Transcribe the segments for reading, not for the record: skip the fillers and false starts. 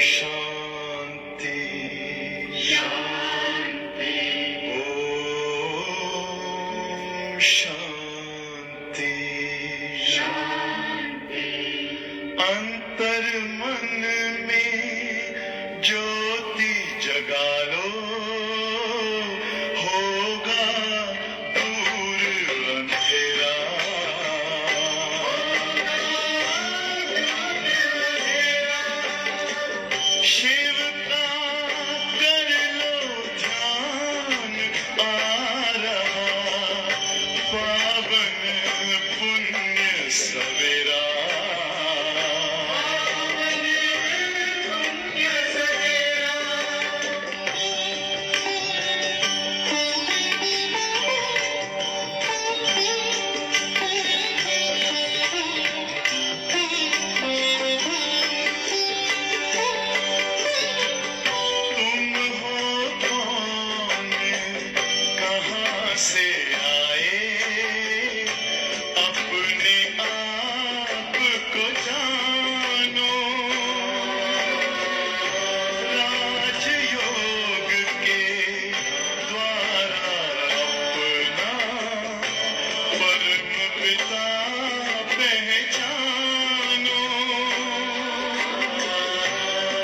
शांति शांति ओम शांति शांति। अंतर मन में ज्योति जगा लो, होगा दूर अंधेरा। शिव का कर लो ध्यान, आ रहा पावन पुण्य सवेरा। तुम हो कौन, कहाँ से आए, अपने आप को जानो। राजयोग के द्वारा अपना परम पिता पहचानो।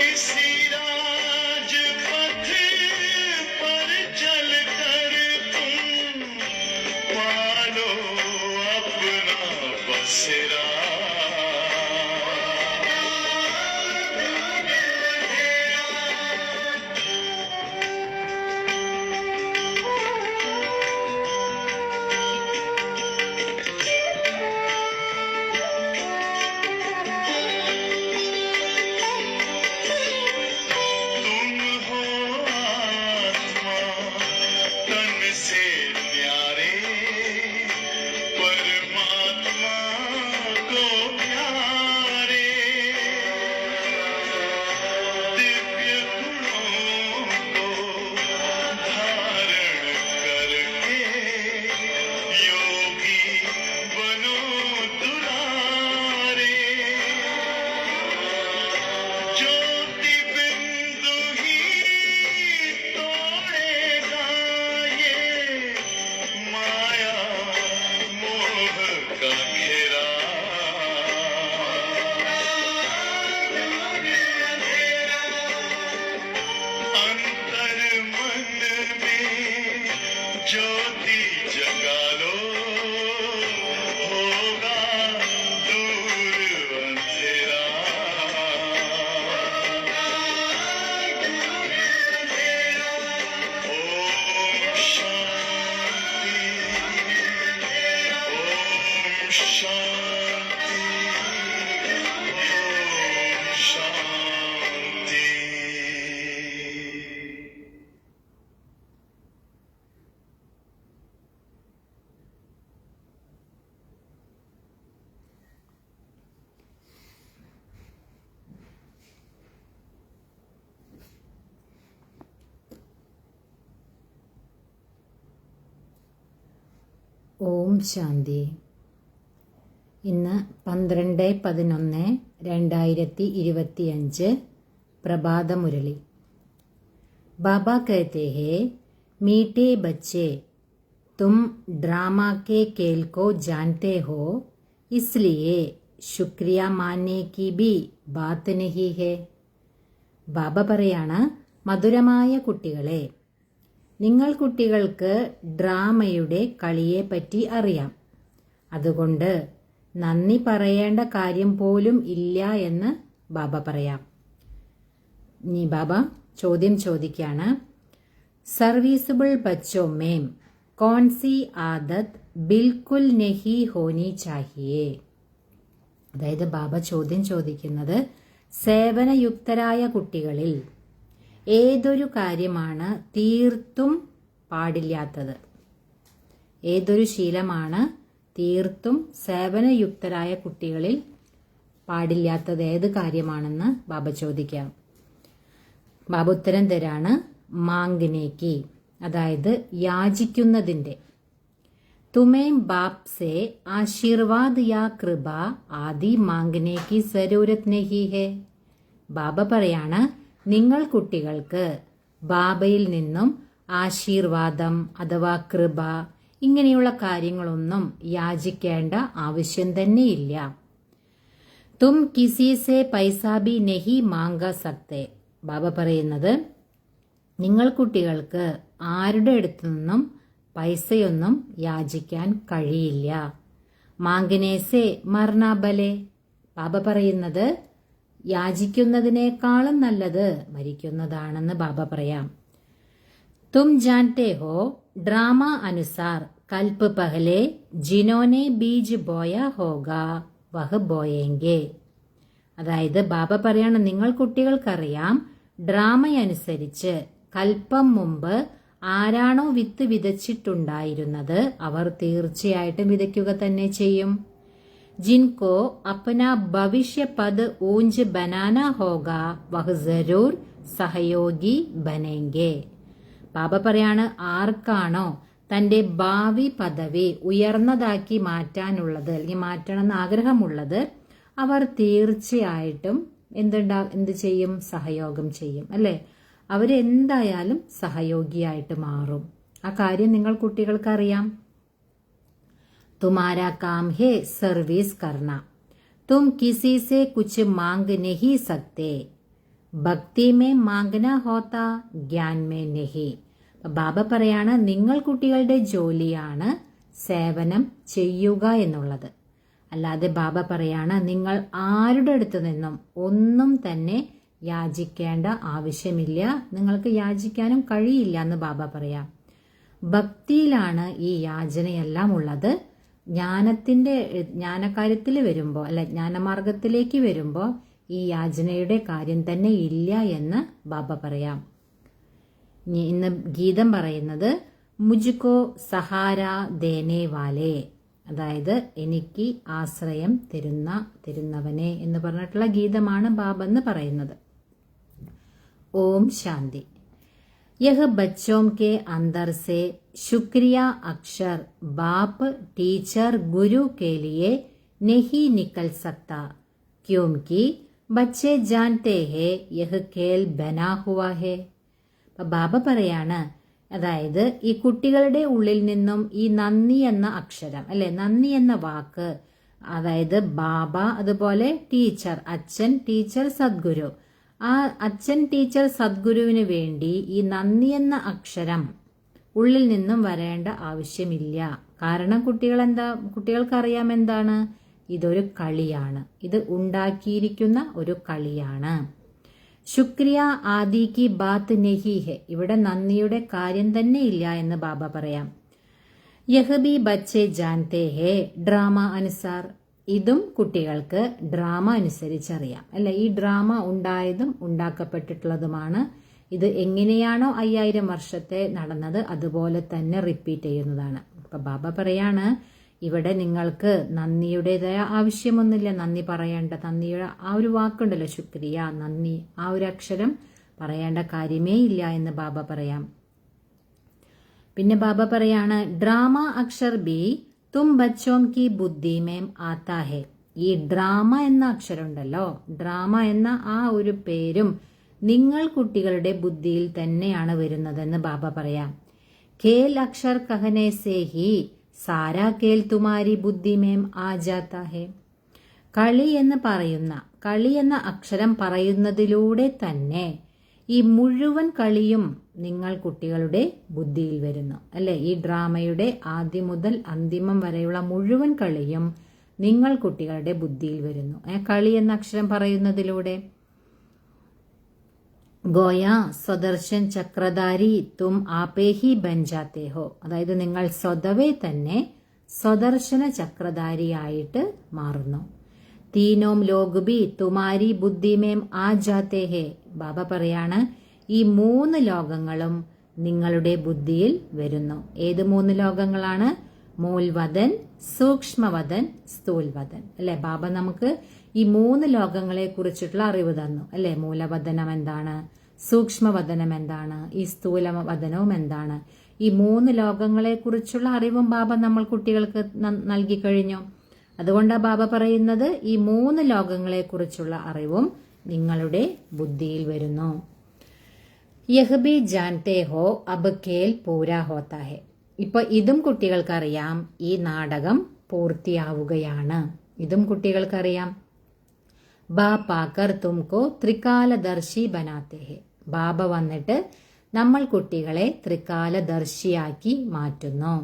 इसी राजपथ पर चलकर तुम पालो अपना बसेरा। तुम हो आत्मा तन से न्यारे, परमात्मा को प्यारे। दिव्य गुणों को धारण करके योगी बनो दुलारे। ज्योति बिंदु ही तोड़ेगा ये माया मोह का घेरा। अंतर मन में ज्योति जगा लो, होगा दूर अंधेरा। ओम शांति ओम शांति ओम शांति। ഓം ശാന്തി. ഇന്ന് 12/11/2025 പ്രഭാതമുരളി. बाबा कहते हैं, मीठे बच्चे, तुम ड्रामा के खेल को जानते हो, इसलिए शुक्रिया मानने की भी बात नहीं है. ബാബ പറയാണ്, മധുരമായ കുട്ടികളെ, നിങ്ങൾ കുട്ടികൾക്ക് ഡ്രാമയുടെ കളിയെപ്പറ്റി അറിയാം, അതുകൊണ്ട് നന്ദി പറയേണ്ട കാര്യം പോലും ഇല്ല എന്ന് ബാബ പറയാം. ഇനി ബാബ ചോദ്യം ചോദിക്കാണ്, സർവീസബിൾ ബച്ചോ മേം കോൺസി ആദത് ബിൽക്കുൽ നഹി ഹോനി ചാഹിയേ. അതായത് ബാബ ചോദ്യം ചോദിക്കുന്നത്, സേവനയുക്തരായ കുട്ടികളിൽ ഏതൊരു കാര്യമാണ് തീർത്തും പാടില്ലാത്തത്, ഏതൊരു ശീലമാണ് തീർത്തും സേവനയുക്തരായ കുട്ടികളിൽ പാടില്ലാത്തത് ഏത് കാര്യമാണെന്ന് ബാബ ചോദിക്കാം. ബാബ ഉത്തരം തരാണ്, മാംഗനേക്ക്, അതായത് യാചിക്കുന്നതിൻ്റെ. तुम्हें बाप से आशीर्वाद या कृपा आदि मांगने की जरूरत नहीं है. ബാബ പറയാണ് നിങ്ങൾ കുട്ടികൾക്ക് ബാബയിൽ നിന്നും ആശീർവാദം അഥവാ കൃപ ഇങ്ങനെയുള്ള കാര്യങ്ങളൊന്നും യാചിക്കേണ്ട ആവശ്യം തന്നെയില്ല. തും കിസി സെ പൈസാ ബി നഹി മാംഗ സക്തേ. ബാബ പറയുന്നത് നിങ്ങൾ കുട്ടികൾക്ക് ആരുടെ അടുത്തു നിന്നും പൈസയൊന്നും യാചിക്കാൻ കഴിയില്ല. മാംഗനേസെ മർണാബലെ. ബാബ പറയുന്നത് യാചിക്കുന്നതിനേക്കാളും നല്ലത് മരിക്കുന്നതാണെന്ന് ബാബ പറയാം. തും ജാൻതേ ഹോ ഡ്രാമ അനുസാർ കൽപ്പ് പഹലെ ജിനോനെ ബീജ് ബോയ ഹോഗാ വഹ് ബോയേങ്കെ. അതായത് ബാബ പറയാണ് നിങ്ങൾ കുട്ടികൾക്കറിയാം ഡ്രാമയനുസരിച്ച് കൽപ്പം മുമ്പ് ആരാണോ വിത്ത് വിതച്ചിട്ടുണ്ടായിരുന്നത് അവർ തീർച്ചയായിട്ടും വിതയ്ക്കുക തന്നെ ചെയ്യും. ജിൻകോ അപ്ന ഭവിഷ്യ പദ് ഊഞ്ച് ബനാന ഹോഗാ വഹ് ജരൂർ സഹയോഗി ബനേങ്കെ. ബാബ പറയാണ് ആർക്കാണോ തന്റെ ഭാവി പദവി ഉയർന്നതാക്കി മാറ്റാനുള്ളത് അല്ലെങ്കിൽ മാറ്റണമെന്ന് ആഗ്രഹമുള്ളത് അവർ തീർച്ചയായിട്ടും എന്ത് ചെയ്യും? സഹയോഗം ചെയ്യും അല്ലെ. അവരെന്തായാലും സഹയോഗിയായിട്ട് മാറും. ആ കാര്യം നിങ്ങൾ കുട്ടികൾക്കറിയാം. തുമാരാ കാം ഹേ സർവീസ് കർണ. തും കിസി സെ കുച്ച് മാംഗ് നഹി സക്തേ. ഭക്തി മേ മാംഗന ഹോത്താ ജ്ഞാൻ മേ നഹി. ബാബ പറയാണ് നിങ്ങൾ കുട്ടികളുടെ ജോലിയാണ് സേവനം ചെയ്യുക എന്നുള്ളത്. അല്ലാതെ ബാബ പറയാണ് നിങ്ങൾ ആരുടെ അടുത്ത് നിന്നും ഒന്നും തന്നെ യാചിക്കേണ്ട ആവശ്യമില്ല, നിങ്ങൾക്ക് യാചിക്കാനും കഴിയില്ല എന്ന് ബാബ പറയാം. ഭക്തിയിലാണ് ഈ യാചനയെല്ലാം ഉള്ളത്. ജ്ഞാനകാര്യത്തിൽ വരുമ്പോൾ അല്ല ജ്ഞാനമാർഗത്തിലേക്ക് വരുമ്പോൾ ഈ യാചനയുടെ കാര്യം തന്നെ ഇല്ല എന്ന് ബാബ പറയാം. ഇന്ന് ഗീതം പറയുന്നത് മുജ്കോ സഹാര ദേനെ വാലേ, അതായത് എനിക്ക് ആശ്രയം തരുന്നവനെ എന്ന് പറഞ്ഞിട്ടുള്ള ഗീതമാണ് ബാബ എന്ന് പറയുന്നത്. ഓം ശാന്തി. യഹ് ബച്ചോം കെ അന്തർ സെ ശുക്രിയ അക്ഷർ ബാപ്പ് ടീച്ചർ ഗുരു കെ ലിയെ നഹി നിക്കൽ സക്താ ക്യോംകി ബच्चे जानते हैं यह खेल बना हुआ है. ബാബ പറയാണ് അതായത് ഈ കുട്ടികളുടെ ഉള്ളിൽ നിന്നും ഈ നന്ദി എന്ന അക്ഷരം അല്ലെ നന്ദി എന്ന വാക്ക്, അതായത് ബാബ അതുപോലെ ടീച്ചർ അച്ഛൻ ടീച്ചർ സദ്ഗുരു, ആ അച്ഛൻ ടീച്ചർ സദ്ഗുരുവിന് വേണ്ടി ഈ നന്ദി എന്ന അക്ഷരം ഉള്ളിൽ നിന്നും വരേണ്ട ആവശ്യമില്ല. കാരണം കുട്ടികൾക്കറിയാം എന്താണ് ഇതൊരു കളിയാണ്, ഇത് ഉണ്ടാക്കിയിരിക്കുന്ന ഒരു കളിയാണ്. ശുക്രിയ ആദി കി ബാത്ത് നഹി ഹെ, ഇവിടെ നന്ദിയുടെ കാര്യം തന്നെ ഇല്ല എന്ന് ബാബ പറയാം. യഹ് ബി ബच्चे ജാൻതേ ഹേ ഡ്രാമ അനുസാർ, ഇതും കുട്ടികൾക്ക് ഡ്രാമ അനുസരിച്ചറിയാം അല്ലെ. ഈ ഡ്രാമ ഉണ്ടായതും ഉണ്ടാക്കപ്പെട്ടിട്ടുള്ളതുമാണ്. ഇത് എങ്ങനെയാണോ 5000 വർഷത്തെ നടന്നത് അതുപോലെ തന്നെ റിപ്പീറ്റ് ചെയ്യുന്നതാണ്. അപ്പൊ ബാബ പറയാണ് ഇവിടെ നിങ്ങൾക്ക് നന്ദിയുടേതായ ആവശ്യമൊന്നുമില്ല. നന്ദി പറയേണ്ട നന്ദിയുടെ ആ ഒരു വാക്കുണ്ടല്ലോ ശുക്രിയ, നന്ദി, ആ ഒരു അക്ഷരം പറയേണ്ട കാര്യമേ ഇല്ല എന്ന് ബാബ പറയാം. പിന്നെ ബാബ പറയാണ് ഡ്രാമ അക്ഷർ ബി തും ബച്ചോം കി ബുദ്ധി മേം ആത്താ ഹെ. ഈ ഡ്രാമ എന്ന അക്ഷരം ഉണ്ടല്ലോ, ഡ്രാമ എന്ന ആ ഒരു പേരും നിങ്ങൾ കുട്ടികളുടെ ബുദ്ധിയിൽ തന്നെയാണ് വരുന്നതെന്ന് ബാബ പറയാം. ഖേൽ അക്ഷർ കഹനെ സേ ഹി സാരാ കേൽ തുമാരി ബുദ്ധി മേം ആ ജാത്താ ഹെ. കളി എന്ന അക്ഷരം പറയുന്നതിലൂടെ തന്നെ ഈ മുഴുവൻ കളിയും നിങ്ങൾ കുട്ടികളുടെ ബുദ്ധിയിൽ വരുന്നു അല്ലെ. ഈ ഡ്രാമയുടെ ആദ്യം മുതൽ അന്തിമം വരെയുള്ള മുഴുവൻ കളിയും നിങ്ങൾ കുട്ടികളുടെ ബുദ്ധിയിൽ വരുന്നു. കളി എന്ന അക്ഷരം പറയുന്നതിലൂടെ ഗോയ സ്വദർശൻ ചക്രധാരി തും ആപേ ഹി ബൻ ജാത്തേ ഹോ, അതായത് നിങ്ങൾ സ്വതവേ തന്നെ സ്വദർശന ചക്രധാരിയായിട്ട് മാറുന്നു. തീനോം ലോക് ബി തുമാരി ബുദ്ധിമേം ആ ജാത്തേ ഹേ. ബാബ പറയാണ് ഈ 3 ലോകങ്ങളും നിങ്ങളുടെ ബുദ്ധിയിൽ വരുന്നു. ഏത് 3 ലോകങ്ങളാണ്? മൂൽവദൻ, സൂക്ഷ്മവദൻ, സ്ഥൂൽവദൻ അല്ലെ. ബാബ നമുക്ക് ഈ 3 ലോകങ്ങളെ കുറിച്ചിട്ടുള്ള അറിവ് തന്നു അല്ലെ. മൂലവദനം എന്താണ്, സൂക്ഷ്മവദനം എന്താണ്, ഈ സ്ഥൂലവദനവും എന്താണ്. ഈ 3 ലോകങ്ങളെ കുറിച്ചുള്ള അറിവും ബാബ നമ്മൾ കുട്ടികൾക്ക് നൽകി കഴിഞ്ഞു. അതുകൊണ്ടാണ് ബാബ പറയുന്നത് ഈ 3 ലോകങ്ങളെ കുറിച്ചുള്ള അറിവും നിങ്ങളുടെ ബുദ്ധിയിൽ വരുന്നു. യഹ് ബി ജാൻതേ ഹോ അബ് ഖേൽ പൂരാ ഹോത്താ ഹെ. ഇപ്പൊ ഇതും കുട്ടികൾക്കറിയാം, ഈ നാടകം പൂർത്തിയാവുകയാണ്. ഇതും കുട്ടികൾക്കറിയാം. ബാപ ആകർ തുംകോ ത്രികാലദർശി ബനാത്തെ ഹെ. ബാബ വന്നിട്ട് നമ്മൾ കുട്ടികളെ ത്രികാലദർശിയാക്കി മാറ്റുന്നു.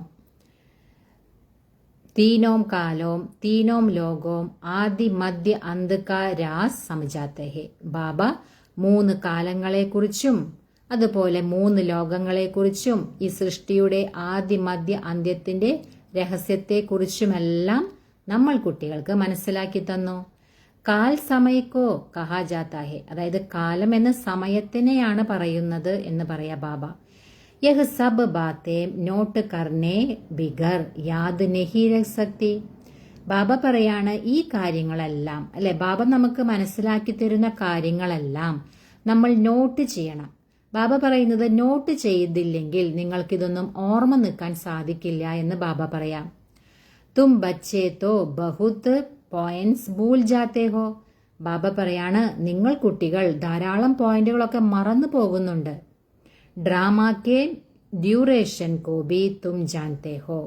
തീനോം കാലോം തീനോം ലോകോം ആദി മധ്യ അന്ത് കാ രാസ് സമജാത്തെ ഹെ. ബാബ 3 കാലങ്ങളെക്കുറിച്ചും അതുപോലെ 3 ലോകങ്ങളെക്കുറിച്ചും ഈ സൃഷ്ടിയുടെ ആദി മധ്യ അന്ത്യത്തിന്റെ രഹസ്യത്തെക്കുറിച്ചുമെല്ലാം നമ്മൾ കുട്ടികൾക്ക് മനസ്സിലാക്കി തന്നു. കാൽ സമയക്കോ കഹാ ജാത്താ ഹെ. അതായത് കാലം എന്ന സമയത്തിനെയാണ് പറയുന്നത് എന്ന് പറയാ ബാബ. യഹ് സബ് ബാത്തേ നോട്ട് കർണേ ബിഗർ യാദ് നഹി രഖ് സക്തി. ബാബ പറയാണ് ഈ കാര്യങ്ങളെല്ലാം, അല്ലെ, ബാബ നമുക്ക് മനസ്സിലാക്കി തരുന്ന കാര്യങ്ങളെല്ലാം നമ്മൾ നോട്ട് ചെയ്യണം. ബാബ പറയുന്നത് നോട്ട് ചെയ്തില്ലെങ്കിൽ നിങ്ങൾക്കിതൊന്നും ഓർമ്മ നിൽക്കാൻ സാധിക്കില്ല എന്ന് ബാബ പറയാം. തും ബച്ചേ തോ ബഹുത് പോയിന്റ്സ് ഭൂൽ ജാത്തേ ഹോ. ബാബ പറയാണ് നിങ്ങൾ കുട്ടികൾ ധാരാളം പോയിന്റുകളൊക്കെ മറന്നു പോകുന്നുണ്ട്. ഡ്രാമാക്കെ ഡ്യൂറേഷൻ കോ ബി തും ജാൻതേ ഹോ.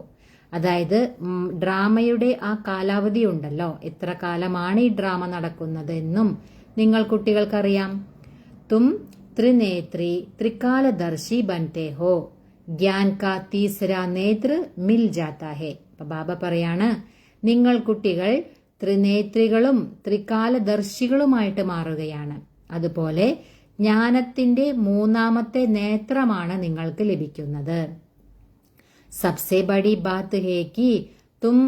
അതായത് ഡ്രാമയുടെ ആ കാലാവധി ഉണ്ടല്ലോ, എത്ര കാലമാണ് ഈ ഡ്രാമ നടക്കുന്നത് എന്നും നിങ്ങൾ കുട്ടികൾക്കറിയാം. തും ത്രിനേത്രി ത്രികാലദർശി ബൻതേ ഹോ. ജ്ഞാൻ കാ തീസര നേത്ര മിൽ ജാത്താ ഹെ. അപ്പൊ ബാബ പറയാണ് നിങ്ങൾ കുട്ടികൾ ത്രിനേത്രികളും ത്രികാലദർശികളുമായിട്ട് മാറുകയാണ്. അതുപോലെ ജ്ഞാനത്തിന്റെ 3ാമത്തെ നേത്രമാണ് നിങ്ങൾക്ക് ലഭിക്കുന്നത്. സബ്സെ ബഡി ബാത്ത് ഹേ കി തും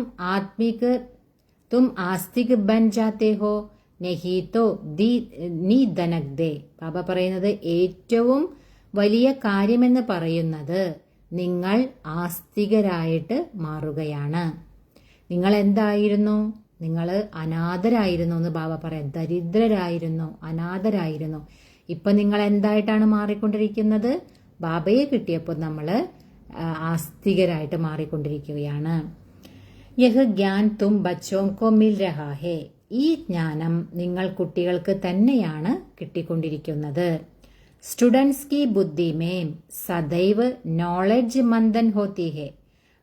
ആസ്തിക് ബൻ ജാത്തേ ഹോ നഹി തോ നീ ദനക് ദേ. ബാബ പറയുന്നത് ഏറ്റവും വലിയ കാര്യമെന്ന് പറയുന്നത് നിങ്ങൾ ആസ്തികരായിട്ട് മാറുകയാണ്. നിങ്ങൾ എന്തായിരുന്നു? നിങ്ങൾ അനാഥരായിരുന്നു എന്ന് ബാബ പറയാം. ദരിദ്രരായിരുന്നു, അനാഥരായിരുന്നു. ഇപ്പൊ നിങ്ങൾ എന്തായിട്ടാണ് മാറിക്കൊണ്ടിരിക്കുന്നത്? ബാബയെ കിട്ടിയപ്പോൾ നമ്മൾ ആസ്തികരായിട്ട് മാറിക്കൊണ്ടിരിക്കുകയാണ്. യഹ് ജ്ഞാൻ തും ബച്ചോം കോ മിൽ രഹാ ഹേ. ഈ ജ്ഞാനം നിങ്ങൾ കുട്ടികൾക്ക് തന്നെയാണ് കിട്ടിക്കൊണ്ടിരിക്കുന്നത്. സ്റ്റുഡൻസ് കി ബുദ്ധി മേം സദൈവ് നോളജ് മന്ദൻ ഹോത്തി ഹേ.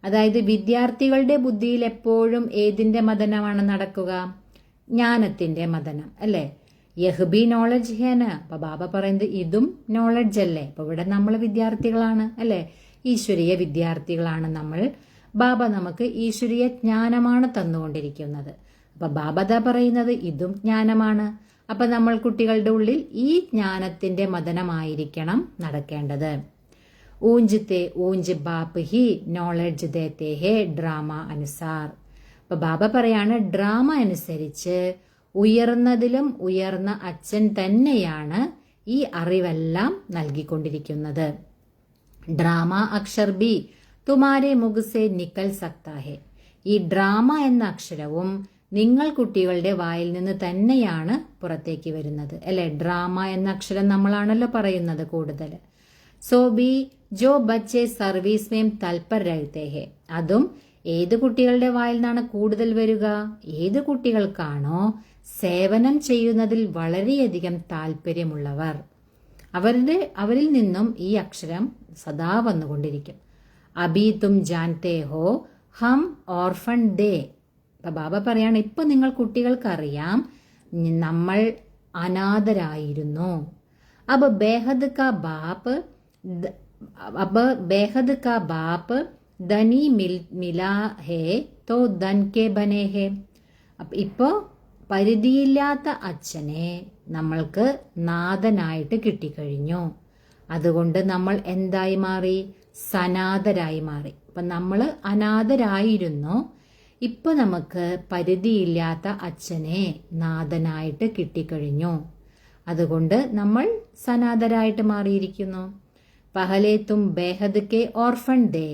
അതായത് വിദ്യാർത്ഥികളുടെ ബുദ്ധിയിൽ എപ്പോഴും ഏതിന്റെ മദനമാണ് നടക്കുക? ജ്ഞാനത്തിന്റെ മദനം, അല്ലെ? യഹ് ബി നോളജ് ഹേന. അപ്പൊ ബാബ പറയുന്നത് ഇതും നോളജ് അല്ലേ? അപ്പൊ ഇവിടെ നമ്മൾ വിദ്യാർത്ഥികളാണ്, അല്ലെ? ഈശ്വരീയ വിദ്യാർത്ഥികളാണ് നമ്മൾ. ബാബ നമുക്ക് ഈശ്വരീയ ജ്ഞാനമാണ് തന്നുകൊണ്ടിരിക്കുന്നത്. അപ്പൊ ബാബ ദാ പറയുന്നത് ഇതും ജ്ഞാനമാണ്. അപ്പൊ നമ്മൾ കുട്ടികളുടെ ഉള്ളിൽ ഈ ജ്ഞാനത്തിന്റെ മദനമായിരിക്കണം നടക്കേണ്ടത്. ഊഞ്ചത്തെ ഊഞ്ച് ബാപ്പ് ഹി നോളജ് ദേത്തെ ഹേ ഡ്രാമ അനുസാർ. അപ്പൊ ബാബ പറയാണ് ഡ്രാമ അനുസരിച്ച് ഉയർന്നതിലും ഉയർന്ന അച്ഛൻ തന്നെയാണ് ഈ അറിവെല്ലാം നൽകിക്കൊണ്ടിരിക്കുന്നത്. ഡ്രാമ അക്ഷർ ബി തുമാരെ മുഖസെ നിക്കൽ സക്താ ഹെ. ഈ ഡ്രാമ എന്ന അക്ഷരവും നിങ്ങൾ കുട്ടികളുടെ വായിൽ നിന്ന് തന്നെയാണ് പുറത്തേക്ക് വരുന്നത്, അല്ലെ? ഡ്രാമ എന്ന അക്ഷരം നമ്മളാണല്ലോ പറയുന്നത് കൂടുതൽ. സോ ബി ജോ ബച്ചെ സർവീസ് മേം തൽപർ രഹത്തെ ഹെ. അതും ഏത് കുട്ടികളുടെ വായിൽ നിന്നാണ് കൂടുതൽ വരിക? ഏത് കുട്ടികൾക്കാണോ സേവനം ചെയ്യുന്നതിൽ വളരെയധികം താല്പര്യമുള്ളവർ, അവരിൽ നിന്നും ഈ അക്ഷരം സദാ വന്നുകൊണ്ടിരിക്കും. അബി തും ജാൻതേ ഹോ ഹം ഓർഫൺ ദേ. അപ്പൊ ബാബ പറയാണ് ഇപ്പൊ നിങ്ങൾ കുട്ടികൾക്കറിയാം നമ്മൾ അനാഥരായിരുന്നു. അബ് ബേഹദ് കാ ബാപ്പ് ധനി മിലാ ഹേ തോ ധൻ കെ ബനേ ഹേ. ഇപ്പോ പരിധിയില്ലാത്ത അച്ഛനെ നമ്മൾക്ക് നാഥനായിട്ട് കിട്ടിക്കഴിഞ്ഞു. അതുകൊണ്ട് നമ്മൾ എന്തായി മാറി? സനാഥരായി മാറി. അപ്പൊ നമ്മൾ അനാഥരായിരുന്നു, ഇപ്പൊ നമുക്ക് പരിധിയില്ലാത്ത അച്ഛനെ നാഥനായിട്ട് കിട്ടിക്കഴിഞ്ഞു. അതുകൊണ്ട് നമ്മൾ സനാഥരായിട്ട് മാറിയിരിക്കുന്നു. പഹലെ തും ബേഹദ് കെ ഓർഫൺ ദേ.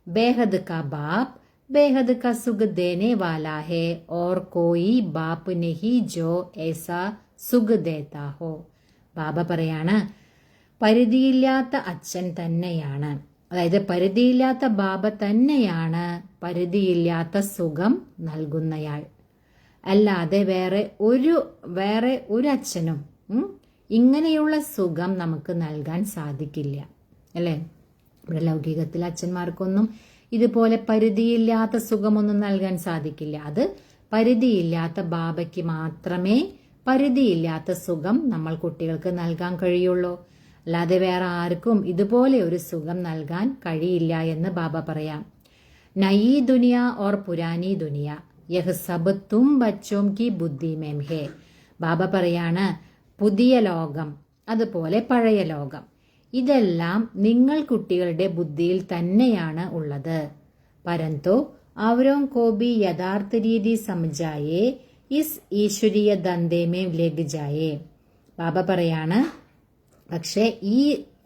ബേഹദ് കാ ബാപ്പ് बेहद का सुख देने वाला है और कोई बाप नहीं जो ऐसा സുഖ ദേത്താ ഹോ. ബാബ പറയാണ് പരിധിയില്ലാത്ത അച്ഛൻ തന്നെയാണ്, അതായത് പരിധിയില്ലാത്ത ബാബ തന്നെയാണ് പരിധിയില്ലാത്ത സുഖം നൽകുന്നയാൾ. അല്ലാതെ വേറെ ഒരു അച്ഛനും ഇങ്ങനെയുള്ള സുഖം നമുക്ക് നൽകാൻ സാധിക്കില്ല, അല്ലേ? ഇവിടെ ലൗകികത്തിൽ അച്ഛന്മാർക്കൊന്നും ഇതുപോലെ പരിധിയില്ലാത്ത സുഖമൊന്നും നൽകാൻ സാധിക്കില്ല. അത് പരിധിയില്ലാത്ത ബാബയ്ക്ക് മാത്രമേ പരിധിയില്ലാത്ത സുഖം നമ്മൾ കുട്ടികൾക്ക് നൽകാൻ കഴിയുള്ളൂ. അല്ലാതെ വേറെ ആർക്കും ഇതുപോലെ ഒരു സുഖം നൽകാൻ കഴിയില്ല എന്ന് ബാബ പറയാം. നയി ദുനിയ ഓർ പുരാനി ദുനിയ യഹ് സബ് തും ബച്ചോം കി ബുദ്ധി മേം ഹേ. ബാബ പറയാണ്, പുതിയ ലോകം അതുപോലെ പഴയ ലോകം ഇതെല്ലാം നിങ്ങൾ കുട്ടികളുടെ ബുദ്ധിയിൽ തന്നെയാണ് ഉള്ളത്. പരന്തു അവരോं को भी യഥാർത്ഥ രീതി സമझായേ ഇസ് ഈശ്വരീയ ദന്തേമേ ലഗ് ജായേ. ബാബ പറയാണ്, പക്ഷേ ഈ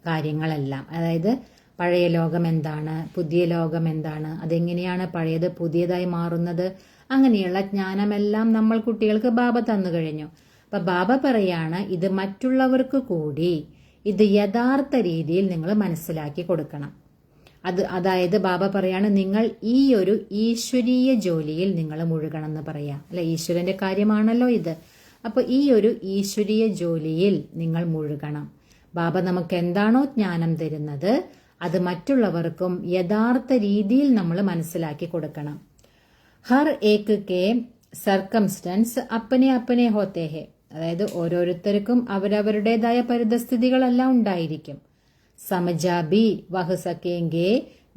കാര്യങ്ങളെല്ലാം, അതായത് പഴയ ലോകം എന്താണ്, പുതിയ ലോകം എന്താണ്, അതെങ്ങനെയാണ് പഴയത് പുതിയതായി മാറുന്നത്, അങ്ങനെയുള്ള ജ്ഞാനമെല്ലാം നമ്മൾ കുട്ടികൾക്ക് ബാബ തന്നു കഴിഞ്ഞു. അപ്പൊ ബാബ പറയാണ്, ഇത് മറ്റുള്ളവർക്ക് കൂടി ഇത് യഥാർത്ഥ രീതിയിൽ നിങ്ങൾ മനസ്സിലാക്കി കൊടുക്കണം. അതായത് ബാബ പറയാണ്, നിങ്ങൾ ഈ ഒരു ഈശ്വരീയ ജോലിയിൽ നിങ്ങൾ മുഴുകണം എന്ന് പറയാം, അല്ല? ഈശ്വരന്റെ കാര്യമാണല്ലോ ഇത്. അപ്പൊ ഈ ഒരു ഈശ്വരീയ ജോലിയിൽ നിങ്ങൾ മുഴുകണം. ബാബ നമുക്ക് എന്താണോ ജ്ഞാനം തരുന്നത് അത് മറ്റുള്ളവർക്കും യഥാർത്ഥ രീതിയിൽ നമ്മൾ മനസ്സിലാക്കി കൊടുക്കണം. ഹർ ഏക് കെ സർക്കംസ്റ്റൻസ് അപ്പനെ അപ്പനെ ഹോത്തേ ഹെ. അതായത് ഓരോരുത്തർക്കും അവരവരുടേതായ പരിതസ്ഥിതികളെല്ലാം ഉണ്ടായിരിക്കും. സമജാബി വഹ് സക്കേങ്കെ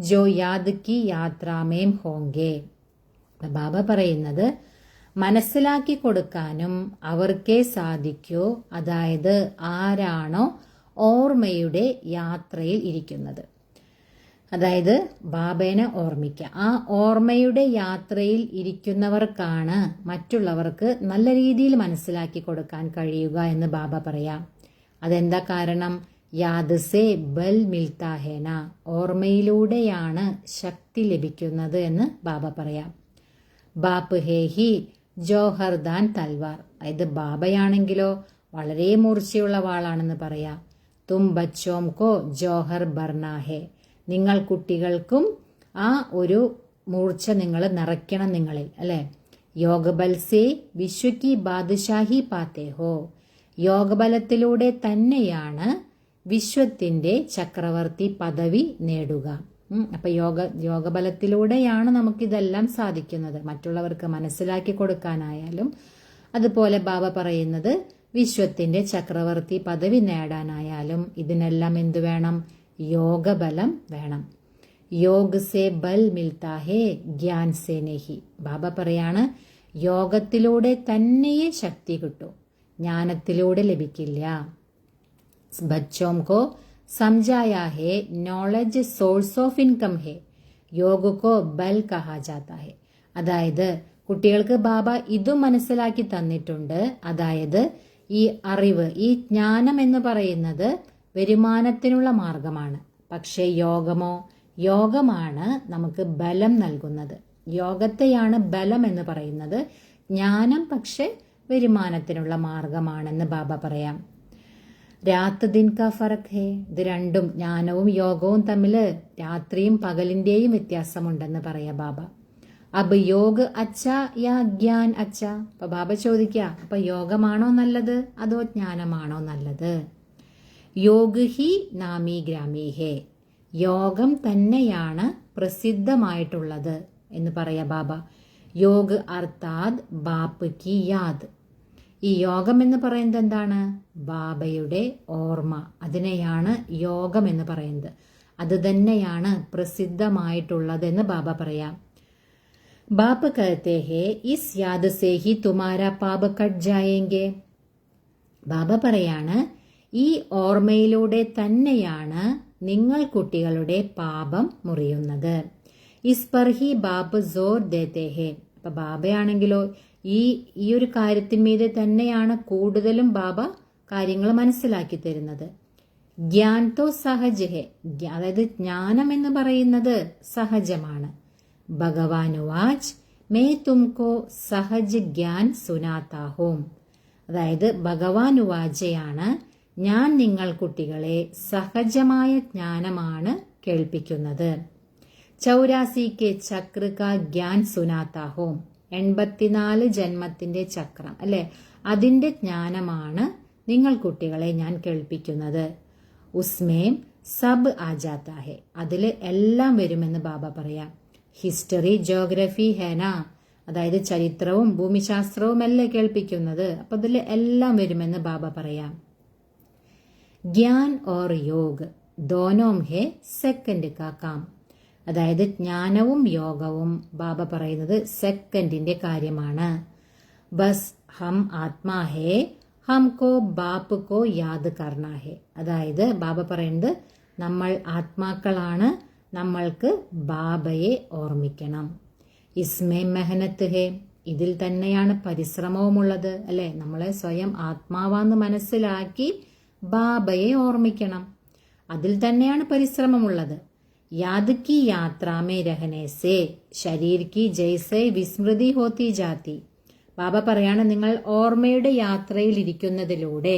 ജോ യാദ് കി യാത്രാമേം ഹോങ്കെ. ബാബ പറയുന്നത്, മനസ്സിലാക്കി കൊടുക്കാനും അവർക്കേ സാധിക്കൂ. അതായത് ആരാണോ ഓർമ്മയുടെ യാത്രയിൽ ഇരിക്കുന്നത്, അതായത് ബാബേനെ ഓർമ്മിക്കുക. ആ ഓർമ്മയുടെ യാത്രയിൽ ഇരിക്കുന്നവർക്കാണ് മറ്റുള്ളവർക്ക് നല്ല രീതിയിൽ മനസ്സിലാക്കി കൊടുക്കാൻ കഴിയുക എന്ന് ബാബ പറയാം. അതെന്താ കാരണം? യാദ് സേ ബൽ മിൽത്താ ഹേന. ഓർമ്മയിലൂടെയാണ് ശക്തി ലഭിക്കുന്നത് എന്ന് ബാബ പറയാം. ബാപ്പ് ഹേ ഹി ജോഹർദാൻ തൽവാർ. അതായത് ബാബയാണെങ്കിലോ വളരെ മൂർച്ചയുള്ള വാളാണെന്ന് പറയാം. തും ബച്ചോം കോ ജോഹർ ബർനാ ഹേ. നിങ്ങൾ കുട്ടികൾക്കും ആ ഒരു മൂർച്ച നിങ്ങൾ നിറയ്ക്കണം നിങ്ങളിൽ, അല്ലെ? യോഗബൽ സേ വിശ്വക്കി ബാദ്ഷാഹി പാത്തേ ഹോ. യോഗബലത്തിലൂടെ തന്നെയാണ് വിശ്വത്തിന്റെ ചക്രവർത്തി പദവി നേടുക. അപ്പൊ യോഗബലത്തിലൂടെയാണ് നമുക്കിതെല്ലാം സാധിക്കുന്നത്. മറ്റുള്ളവർക്ക് മനസ്സിലാക്കി കൊടുക്കാനായാലും, അതുപോലെ ബാബ പറയുന്നത് വിശ്വത്തിന്റെ ചക്രവർത്തി പദവി നേടാനായാലും ഇതിനെല്ലാം എന്തു വേണം? യോഗബലം വേണം. योग से बल मिलता है ज्ञान से नहीं. ബാബ പറയാണ്, യോഗത്തിലൂടെ തന്നെയേ ശക്തി കിട്ടൂ, ജ്ഞാനത്തിലൂടെ ലഭിക്കില്ല. बच्चों को समझाया है नॉलेज सोर्स ऑफ इनकम है, योग को बल कहा जाता है. അതായത് കുട്ടികൾക്ക് ബാബ ഇതും മനസ്സിലാക്കി തന്നിട്ടുണ്ട്. അതായത് ഈ അറിവ്, ഈ ജ്ഞാനം എന്ന് പറയുന്നത് വരുമാനത്തിനുള്ള മാർഗമാണ്. പക്ഷേ യോഗമോ? യോഗമാണ് നമുക്ക് ബലം നൽകുന്നത്. യോഗത്തെയാണ് ബലം എന്ന് പറയുന്നത്. ജ്ഞാനം പക്ഷെ വരുമാനത്തിനുള്ള മാർഗമാണെന്ന് ബാബ പറയാം. രാത്ത് ദിൻ കാ ഫറക് ഹേ. ഇത് രണ്ടും, ജ്ഞാനവും യോഗവും തമ്മിൽ രാത്രിയും പകലിന്റെയും വ്യത്യാസമുണ്ടെന്ന് പറയാം ബാബ. അബ് യോഗ അച്ഛാ യാ ജ്ഞാൻ അച്ഛാ. അപ്പൊ ബാബ ചോദിക്കുക, അപ്പൊ യോഗമാണോ നല്ലത് അതോ ജ്ഞാനമാണോ നല്ലത്? योग ही നാമി ഗ്രാമി ഹേ. യോഗം തന്നെയാണ് പ്രസിദ്ധമായിട്ടുള്ളത് എന്ന് പറയാ ബാബ. योग അർത്ഥാത് ബാപ്പ് കി യാദ്. ഈ യോഗം എന്ന് പറയുന്നത് എന്താണ്? ബാബയുടെ ഓർമ്മ. അതിനെയാണ് യോഗം എന്ന് പറയുന്നത്. അത് തന്നെയാണ് പ്രസിദ്ധമായിട്ടുള്ളതെന്ന് ബാബ പറയാം. ബാപ്പ് കഹത്തെ ഹേ ഇസ് യാദ് സേ ഹി തുമാരാ പാപ കട്ട് ജായേംഗെ. ബാബ പറയാണ്, ഈ ഓർമ്മയിലൂടെ തന്നെയാണ് നിങ്ങൾ കുട്ടികളുടെ പാപം മുറിയുന്നത്. ഇസ് പർ ഹി ബാബ് ജോർ ദേത്തെ ഹേ. അപ്പൊ ബാബയാണെങ്കിലോ ഈ ഒരു കാര്യത്തിന്മീതെ തന്നെയാണ് കൂടുതലും ബാബ കാര്യങ്ങൾ മനസ്സിലാക്കി തരുന്നത്. ജ്ഞാൻ തോ സഹജ് ഹേ. അതായത് ജ്ഞാനം എന്ന് പറയുന്നത് സഹജമാണ്. ഭഗവാനുവാച് മേ തുംകോ സഹജ് ജ്ഞാൻ സുനാത്താ ഹൂം. അതായത് ഭഗവാനുവാചയാണ്, ഞാൻ നിങ്ങൾ കുട്ടികളെ സഹജമായ ജ്ഞാനമാണ് കേൾപ്പിക്കുന്നത്. 84 കെ ചക്ര കാ ജ്ഞാൻ സുനാത്താ ഹൂം. 84 ജന്മത്തിന്റെ ചക്രം അല്ലെ, അതിന്റെ ജ്ഞാനമാണ് നിങ്ങൾ കുട്ടികളെ ഞാൻ കേൾപ്പിക്കുന്നത്. ഉസ്മേം സബ് ആജാത്ത ഹെ, അതില് എല്ലാം വരുമെന്ന് ബാബ പറയാം. ഹിസ്റ്ററി ജോഗ്രഫി ഹേന, അതായത് ചരിത്രവും ഭൂമിശാസ്ത്രവും അല്ലേ കേൾപ്പിക്കുന്നത്, അപ്പൊ അതിൽ എല്ലാം വരുമെന്ന് ബാബ പറയാം. ജ്ഞാൻ ഓർ योग दोनों ഹെ സെക്കൻഡ് കാ കാം, അതായത് ജ്ഞാനവും യോഗവും ബാബ പറയുന്നത് സെക്കൻഡിന്റെ കാര്യമാണ്. ബസ് ഹം ആത്മാ ഹേ ഹംകോ ബാപ്പ് കോ യാദ് കർണ ഹേ, അതായത് ബാബ പറയുന്നത് നമ്മൾ ആത്മാക്കളാണ്, നമ്മൾക്ക് ബാബയെ ഓർമ്മിക്കണം. ഇസ്മേ മെഹനത്ത് ഹേ, ഇതിൽ തന്നെയാണ് പരിശ്രമവുമുള്ളത് അല്ലെ. നമ്മളെ സ്വയം ആത്മാവാന്ന് മനസ്സിലാക്കി ബാബയെ ഓർമ്മിക്കണം, അതിൽ തന്നെയാണ് പരിശ്രമമുള്ളത്. യാദ് കി യാത്രാമേ രഹനെ സേ ശരീർ കി ജൈസേ വിസ്മൃതി ഹോത്തി ജാതി, ബാബ പറയാണ് നിങ്ങൾ ഓർമ്മയുടെ യാത്രയിൽ ഇരിക്കുന്നതിലൂടെ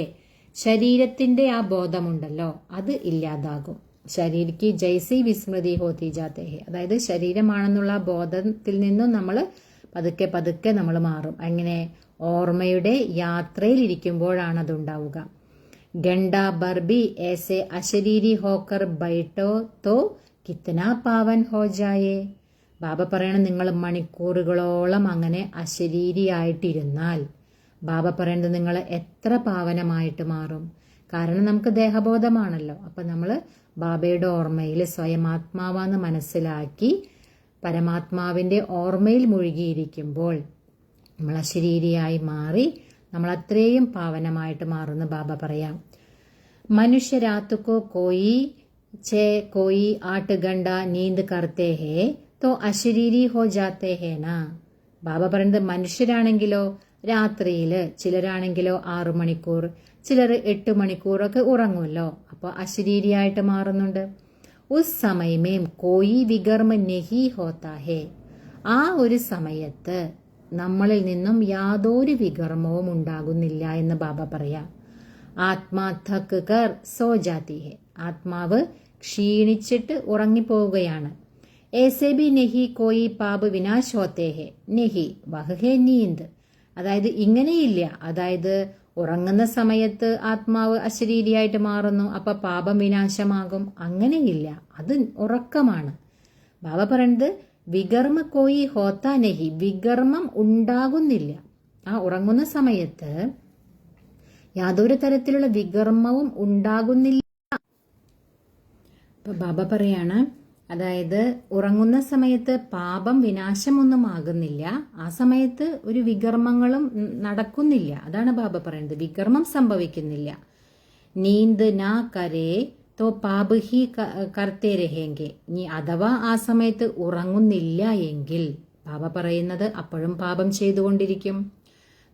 ശരീരത്തിന്റെ ആ ബോധമുണ്ടല്ലോ അത് ഇല്ലാതാകും. ശരീർ കി ജൈസി വിസ്മൃതി ഹോത്തി ജാത്തേ ഹെ, അതായത് ശരീരമാണെന്നുള്ള ബോധത്തിൽ നിന്നും നമ്മൾ പതുക്കെ പതുക്കെ നമ്മൾ മാറും. അങ്ങനെ ഓർമ്മയുടെ യാത്രയിൽ ഇരിക്കുമ്പോഴാണ് അതുണ്ടാവുക. ഗണ്ടാ ബർബി ഏസെ അശരീരി ഹോക്കർ ബൈട്ടോ തോ കിത്തന പാവൻ ഹോ ജായേ, ബാബ പറയണ നിങ്ങൾ മണിക്കൂറുകളോളം അങ്ങനെ അശരീരിയായിട്ടിരുന്നാൽ ബാബ പറയുന്നത് നിങ്ങൾ എത്ര പാവനമായിട്ട് മാറും. കാരണം നമുക്ക് ദേഹബോധമാണല്ലോ. അപ്പൊ നമ്മൾ ബാബയുടെ ഓർമ്മയിൽ സ്വയം ആത്മാവാന്ന് മനസ്സിലാക്കി പരമാത്മാവിന്റെ ഓർമ്മയിൽ മുഴുകിയിരിക്കുമ്പോൾ നമ്മൾ അശരീരിയായി മാറി നമ്മൾ അത്രയും പാവനമായിട്ട് മാറുന്ന ബാബ പറയാം. മനുഷ്യ രാത്തുക്കോ കോയി 8 घंटा നീന്ത് കർത്തേ ഹേ തോ അശരീരി ഹോ ജാത്തേ ഹേ നാ, ബാബ പറയുന്നത് മനുഷ്യരാണെങ്കിലോ രാത്രിയില് ചിലരാണെങ്കിലോ 6 മണിക്കൂർ, ചിലർ 8 മണിക്കൂറൊക്കെ ഉറങ്ങുമല്ലോ, അപ്പൊ അശരീരിയായിട്ട് മാറുന്നുണ്ട്. ഉസ് സമയമേം കോയി വികർമ്മ നെഹി ഹോത്താ ഹേ, ആ ഒരു സമയത്ത് നമ്മളിൽ നിന്നും യാതൊരു വികർമ്മവും ഉണ്ടാകുന്നില്ല എന്ന് ബാബ പറയാം. ആത്മാ ഥക്ക് കർ സോ ജാതി ഹെ, ആത്മാവ് ക്ഷീണിച്ചിട്ട് ഉറങ്ങിപ്പോവുകയാണ്. ഏസെ ബി നെഹി കോയി പാപ് വിനാശ് ഹോത്തേ ഹെ നെഹി വഹേ നീന്ത്, അതായത് ഇങ്ങനെയില്ല, അതായത് ഉറങ്ങുന്ന സമയത്ത് ആത്മാവ് അശരീരിയായിട്ട് മാറുന്നു അപ്പൊ പാപം വിനാശമാകും, അങ്ങനെയില്ല, അത് ഉറക്കമാണ്. ബാബ പറയുന്നത് വികർമ്മ കോയി ഹോത്താ നെഹി, വികർമ്മം ഉണ്ടാകുന്നില്ല. ആ ഉറങ്ങുന്ന സമയത്ത് യാതൊരു തരത്തിലുള്ള വികർമ്മവും ഉണ്ടാകുന്നില്ല. അപ്പൊ ബാബ പറയാണ്, അതായത് ഉറങ്ങുന്ന സമയത്ത് പാപം വിനാശമൊന്നും ആകുന്നില്ല, ആ സമയത്ത് ഒരു വികർമ്മങ്ങളും നടക്കുന്നില്ല. അതാണ് ബാബ പറയുന്നത്, വികർമ്മം സംഭവിക്കുന്നില്ല. നീന്ത് നാ കരേ തോ പാപ് ഹി കർത്തേ രഹേങ്കെ, ഇനി അഥവാ ആ സമയത്ത് ഉറങ്ങുന്നില്ല എങ്കിൽ ബാബ പറയുന്നത് അപ്പോഴും പാപം ചെയ്തുകൊണ്ടിരിക്കും.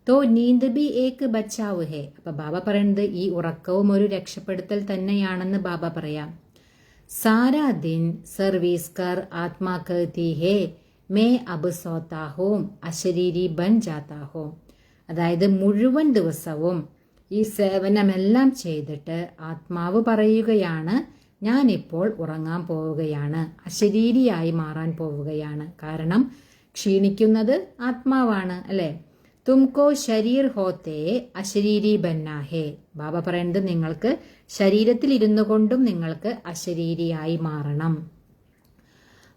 തോ നീന്ത് ബി ഏക്ക് ബച്ചാവ് ഹേ, അപ്പൊ ബാബ പറയുന്നത് ഈ ഉറക്കവും ഒരു രക്ഷപ്പെടുത്തൽ തന്നെയാണെന്ന് ബാബ പറയാം. സാരാ ദിൻ സർവീസ് കർ ആത്മാ കഹത്തി ഹേ മേ അബ് സോത്താ ഹോം അശരീരി ബൻ ജാത്താ ഹോം, അതായത് മുഴുവൻ ദിവസവും ഈ സേവനമെല്ലാം ചെയ്തിട്ട് ആത്മാവ് പറയുകയാണ് ഞാനിപ്പോൾ ഉറങ്ങാൻ പോവുകയാണ്, അശരീരിയായി മാറാൻ പോവുകയാണ്. കാരണം ക്ഷീണിക്കുന്നത് ആത്മാവാണ് അല്ലെ. തുംകോ ശരീർ ഹോത്തേ അശരീരി ബന്നാ ഹേ, ബാബ പറയുന്നത് നിങ്ങൾക്ക് ശരീരത്തിൽ ഇരുന്നു കൊണ്ടും നിങ്ങൾക്ക് അശരീരിയായി മാറണം.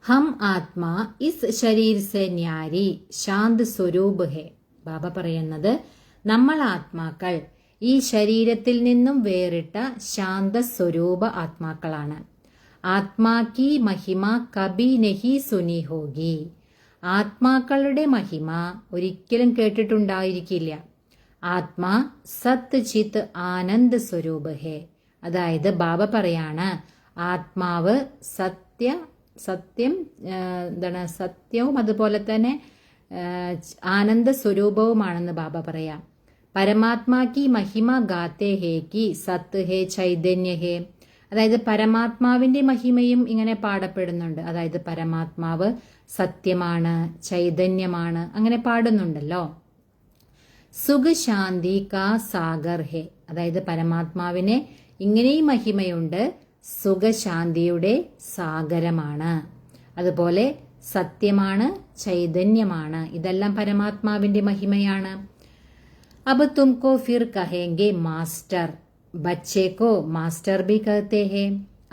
ഹം ആത്മാ ഇസ് ശരീർ സെ ന്യാരി ശാന്ത് സ്വരൂപ് ഹേ, ബാബ പറയുന്നത് നമ്മൾ ആത്മാക്കൾ ഈ ശരീരത്തിൽ നിന്നും വേറിട്ട ശാന്ത സ്വരൂപ ആത്മാക്കളാണ്. ആത്മാ കി മഹിമ കബി നഹി സുനി ഹോഗി, ആത്മാക്കളുടെ മഹിമ ഒരിക്കലും കേട്ടിട്ടുണ്ടായിരിക്കില്ല. ആത്മാ സത് ചിത് ആനന്ദ് സ്വരൂപ് ഹേ, അതായത് ബാബ പറയാണ് ആത്മാവ് സത്യവും അതുപോലെ തന്നെ ആനന്ദ സ്വരൂപവുമാണെന്ന് ബാബ പറയാം. പരമാത്മാ കി മഹിമ ഗാത്തേ ഹേ കി സത്ത് ഹേ ചൈതന്യ ഹേ, അതായത് പരമാത്മാവിന്റെ മഹിമയും ഇങ്ങനെ പാടപ്പെടുന്നുണ്ട്. അതായത് പരമാത്മാവ് സത്യമാണ്, ചൈതന്യമാണ്, അങ്ങനെ പാടുന്നുണ്ടല്ലോ. സുഖ ശാന്തി കാ സാഗർ ഹേ, അതായത് പരമാത്മാവിന് ഇങ്ങനെയും മഹിമയുണ്ട്, സുഖശാന്തിയുടെ സാഗരമാണ്. അതുപോലെ സത്യമാണ്, ചൈതന്യമാണ്. ഇതെല്ലാം പരമാത്മാവിന്റെ മഹിമയാണ്. अब तुमको फिर कहेंगे മാസ്റ്റർ, ബച്ചേക്കോ മാസ്റ്റർ ബി കഹത്തെ ഹേ.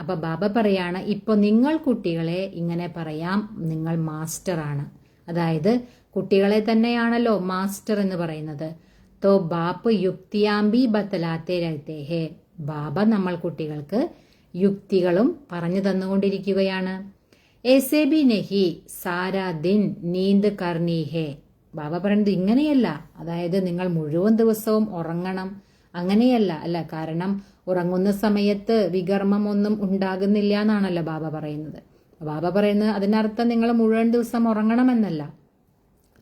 അപ്പൊ ബാബ പറയാണ്, ഇപ്പൊ നിങ്ങൾ കുട്ടികളെ ഇങ്ങനെ പറയാം, നിങ്ങൾ മാസ്റ്റർ ആണ്. അതായത് കുട്ടികളെ തന്നെയാണല്ലോ മാസ്റ്റർ എന്ന് പറയുന്നത്. തോ ബാപ്പ് യുക്തിയാമ്പി ബത്തലാത്തെ രഹത്തെ ഹേ. ബാബ നമ്മൾ കുട്ടികൾക്ക് യുക്തികളും പറഞ്ഞു തന്നുകൊണ്ടിരിക്കുകയാണ്. ऐसे भी नहीं സാരാ ദിൻ നീന്ത് കർണി ഹേ. ബാബ പറയുന്നത് ഇങ്ങനെയല്ല, അതായത് നിങ്ങൾ മുഴുവൻ ദിവസവും ഉറങ്ങണം, അങ്ങനെയല്ല. അല്ല, കാരണം ഉറങ്ങുന്ന സമയത്ത് വികർമ്മം ഒന്നും ഉണ്ടാകുന്നില്ല എന്നാണല്ലോ ബാബ പറയുന്നത്. ബാബ പറയുന്നത് അതിനർത്ഥം നിങ്ങൾ മുഴുവൻ ദിവസം ഉറങ്ങണമെന്നല്ല.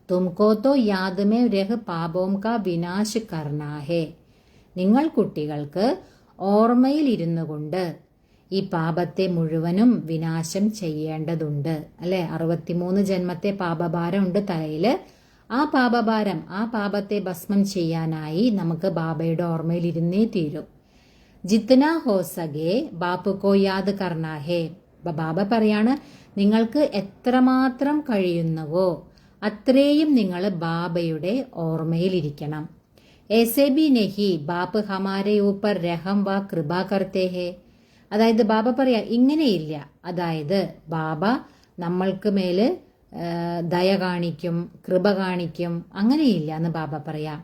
തുംകോ തോ യാദ്മേ രഹ് പാപോം കാ വിനാശ് കർണാ ഹേ. നിങ്ങൾ കുട്ടികൾക്ക് ഓർമ്മയിൽ ഇരുന്നു കൊണ്ട് ഈ പാപത്തെ മുഴുവനും വിനാശം ചെയ്യേണ്ടതുണ്ട്. അല്ലെ, 63 ജന്മത്തെ പാപഭാരം ഉണ്ട് തലയില്. ആ പാപഭാരം, ആ പാപത്തെ ഭസ്മം ചെയ്യാനായി നമുക്ക് ബാബയുടെ ഓർമ്മയിൽ ഇരുന്നേ തീരൂ. ജിത്ന ഹോ സകെ ബാപ്പു കോ യാദ് കർണാ ഹേ. ബാബ പറയാണ്, നിങ്ങൾക്ക് എത്രമാത്രം കഴിയുന്നുവോ അത്രയും നിങ്ങൾ ബാബയുടെ ഓർമ്മയിലിരിക്കണം. ऐसे भी नहीं ബാപ്പ് ഹമാരെ ഊപ്പർ രഹം വാ കൃപ കർത്തേ ഹേ. അതായത് ബാബ പറയാ ഇങ്ങനെയില്ല, അതായത് ബാബ നമ്മൾക്ക് മേല് ദയ കാണിക്കും, കൃപ കാണിക്കും, അങ്ങനെയില്ല എന്ന് ബാബ പറയാ.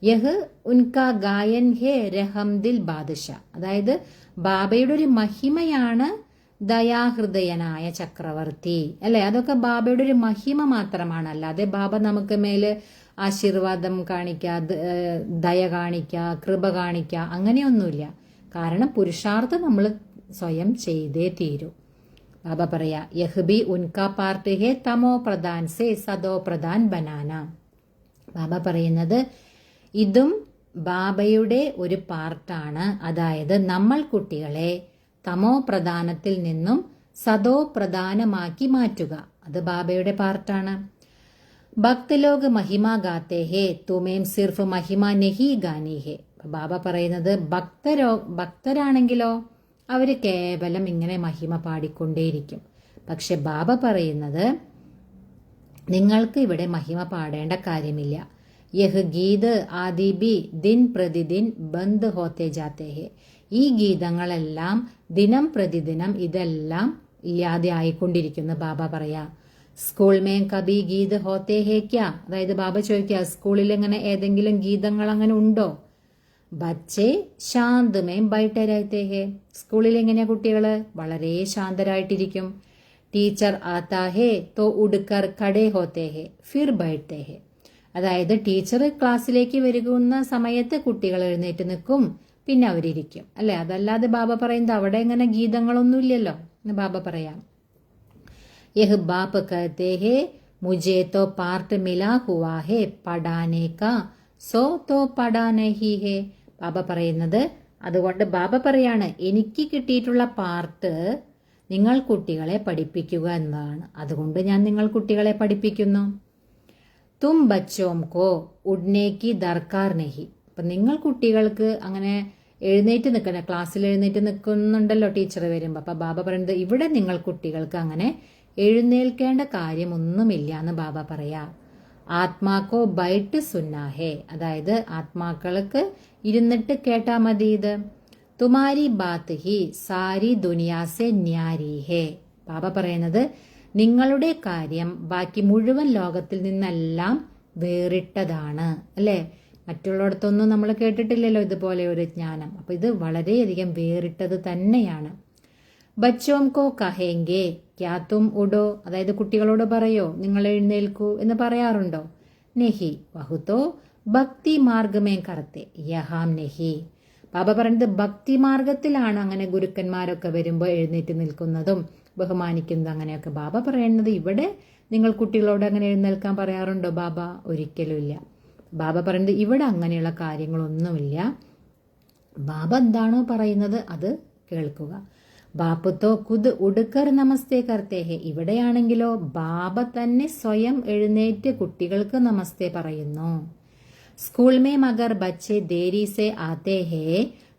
യഹ് ഉൻകാ ഗായൻ ഹേ രഹം ദിൽ ബാദുഷ. അതായത് ബാബയുടെ ഒരു മഹിമയാണ് ദയാഹൃദയനായ ചക്രവർത്തി. അല്ലെ, അതൊക്കെ ബാബയുടെ ഒരു മഹിമ മാത്രമാണ്. അല്ലാതെ ബാബ നമുക്ക് മേല് ആശീർവാദം കാണിക്കുക, ദയ കാണിക്കുക, കൃപ കാണിക്കുക, അങ്ങനെയൊന്നുമില്ല. കാരണം പുരുഷാർത്ഥം നമ്മൾ സ്വയം ചെയ്തേ തീരൂ. ബാബ പറയാ, യഹ്ബി ഉൻകാ പാർട്ട് ഹേ തമോ പ്രധാൻ സേ സദോ പ്രധാൻ ബനാന. ബാബ പറയുന്നത് ഇതും ബാബയുടെ ഒരു പാർട്ടാണ്. അതായത് നമ്മൾ കുട്ടികളെ തമോ പ്രധാനത്തിൽ നിന്നും സദോ പ്രധാനമാക്കി മാറ്റുക, അത് ബാബയുടെ പാർട്ടാണ്. ഭക്ത് ലോഗ് മഹിമ ഗാത്തെ ഹേ തുമേം സിർഫ് മഹിമ നെഹി ഗാനി ഹേ. ബാബ പറയുന്നത് ഭക്തരാണെങ്കിലോ അവര് കേവലം ഇങ്ങനെ മഹിമ പാടിക്കൊണ്ടേയിരിക്കും. പക്ഷെ ബാബ പറയുന്നത് നിങ്ങൾക്ക് ഇവിടെ മഹിമ പാടേണ്ട കാര്യമില്ല. യഹ് ഗീത് ആദി ബി ദിൻ പ്രതിദിൻ ബന്ദ് ഹോത്തെ ജാത്തെ ഹേ. ഈ ഗീതങ്ങളെല്ലാം ദിനം പ്രതിദിനം ഇതെല്ലാം ഇല്ലാതെ ആയിക്കൊണ്ടിരിക്കുന്നു. ബാബ പറയാ, സ്കൂൾ മേ കബി ഗീത് ഹോത്തെ ഹേ ക്യാ. അതായത് ബാബ ചോദിക്കുക, സ്കൂളിൽ എങ്ങനെ ഏതെങ്കിലും ഗീതങ്ങൾ അങ്ങനെ ഉണ്ടോ? ബച്ചേ ശാന്തമേ ബൈഠേ രഹത്തെ ഹേ. സ്കൂളിൽ എങ്ങനെയാ കുട്ടികള് വളരെ ശാന്തരായിട്ടിരിക്കും. ടീച്ചർ ആത്താ ഹേ തോ ഉടുക്കർ കടേ ഹോത്തെ ഹേ ഫിർ ബൈഠത്തെ ഹേ. അതായത് ടീച്ചർ ക്ലാസ്സിലേക്ക് വരുന്ന സമയത്ത് കുട്ടികൾ എഴുന്നേറ്റ് നിൽക്കും, പിന്നെ അവരിയ്ക്കും. അല്ലെ, അതല്ലാതെ ബാബ പറയുന്നത് അവിടെ എങ്ങനെ ഗീതങ്ങളൊന്നുമില്ലല്ലോ എന്ന് ബാബ പറയാം. യഹ് ബാപ്പ് കഹത്തെ ഹേ മുझे तो पार्ट मिला हुआ है पढ़ाने का സോ തോ പഠാ നഹി ഹേ. ബാബ പറയുന്നത്, അതുകൊണ്ട് ബാബ പറയാണ് എനിക്ക് കിട്ടിയിട്ടുള്ള പാർട്ട് നിങ്ങൾ കുട്ടികളെ പഠിപ്പിക്കുക എന്നതാണ്. അതുകൊണ്ട് ഞാൻ നിങ്ങൾ കുട്ടികളെ പഠിപ്പിക്കുന്നു. തും ബച്ചോം കോ ഉഡ്നേക്ക് ദർക്കാർ നഹി. അപ്പൊ നിങ്ങൾ കുട്ടികൾക്ക് അങ്ങനെ എഴുന്നേറ്റ് നിൽക്കണ, ക്ലാസ്സിൽ എഴുന്നേറ്റ് നിൽക്കുന്നുണ്ടല്ലോ ടീച്ചർ വരുമ്പോ. അപ്പൊ ബാബ പറയുന്നത് ഇവിടെ നിങ്ങൾ കുട്ടികൾക്ക് അങ്ങനെ എഴുന്നേൽക്കേണ്ട കാര്യമൊന്നുമില്ല എന്ന് ബാബ പറയാ. ആത്മാക്കോ ബൈട്ട് സുന്നാഹേ. അതായത് ആത്മാക്കൾക്ക് ഇരുന്നിട്ട് കേട്ടാ മതി ഇത്. തുമാരി ബാത്ത് ഹി സാരി ദുനിയാസെ ന്യാരി ഹേ. ബാബ പറയുന്നത് നിങ്ങളുടെ കാര്യം ബാക്കി മുഴുവൻ ലോകത്തിൽ നിന്നെല്ലാം വേറിട്ടതാണ്. അല്ലെ, മറ്റുള്ളിടത്തൊന്നും നമ്മൾ കേട്ടിട്ടില്ലല്ലോ ഇതുപോലെ ഒരു ജ്ഞാനം. അപ്പൊ ഇത് വളരെയധികം വേറിട്ടത് തന്നെയാണ്. ബച്ചോം കോ കഹേങ്കെ ക്യാ തും ഉഡോ. അതായത് കുട്ടികളോട് പറയോ നിങ്ങൾ എഴുന്നേൽക്കൂ എന്ന് പറയാറുണ്ടോ? നെഹി വഹുതോ ഭക്തി മാർഗമേ കർത്തെ യഹാം നെഹി. ബാബ പറയുന്നത് ഭക്തി മാർഗത്തിലാണ് അങ്ങനെ ഗുരുക്കന്മാരൊക്കെ വരുമ്പോൾ എഴുന്നേറ്റ് നിൽക്കുന്നതും ബഹുമാനിക്കുന്നതും അങ്ങനെയൊക്കെ. ബാബ പറയുന്നത് ഇവിടെ നിങ്ങൾ കുട്ടികളോട് അങ്ങനെ എഴുന്നേൽക്കാൻ പറയാറുണ്ടോ? ബാബ ഒരിക്കലും ഇല്ല. ബാബ പറയുന്നത് ഇവിടെ അങ്ങനെയുള്ള കാര്യങ്ങളൊന്നുമില്ല. ബാബ എന്താണോ പറയുന്നത് അത് കേൾക്കുക. ബാപ്പുത്തോ കുത് ഉടുക്കർ നമസ്തേ കർത്തേ ഹേ. ഇവിടെയാണെങ്കിലോ ബാബ തന്നെ സ്വയം എഴുന്നേറ്റ് കുട്ടികൾക്ക് നമസ്തേ പറയുന്നു. സ്കൂൾ മേ മഗർ ബച്ചെ ദേരി സെ ആത്തെ ഹേ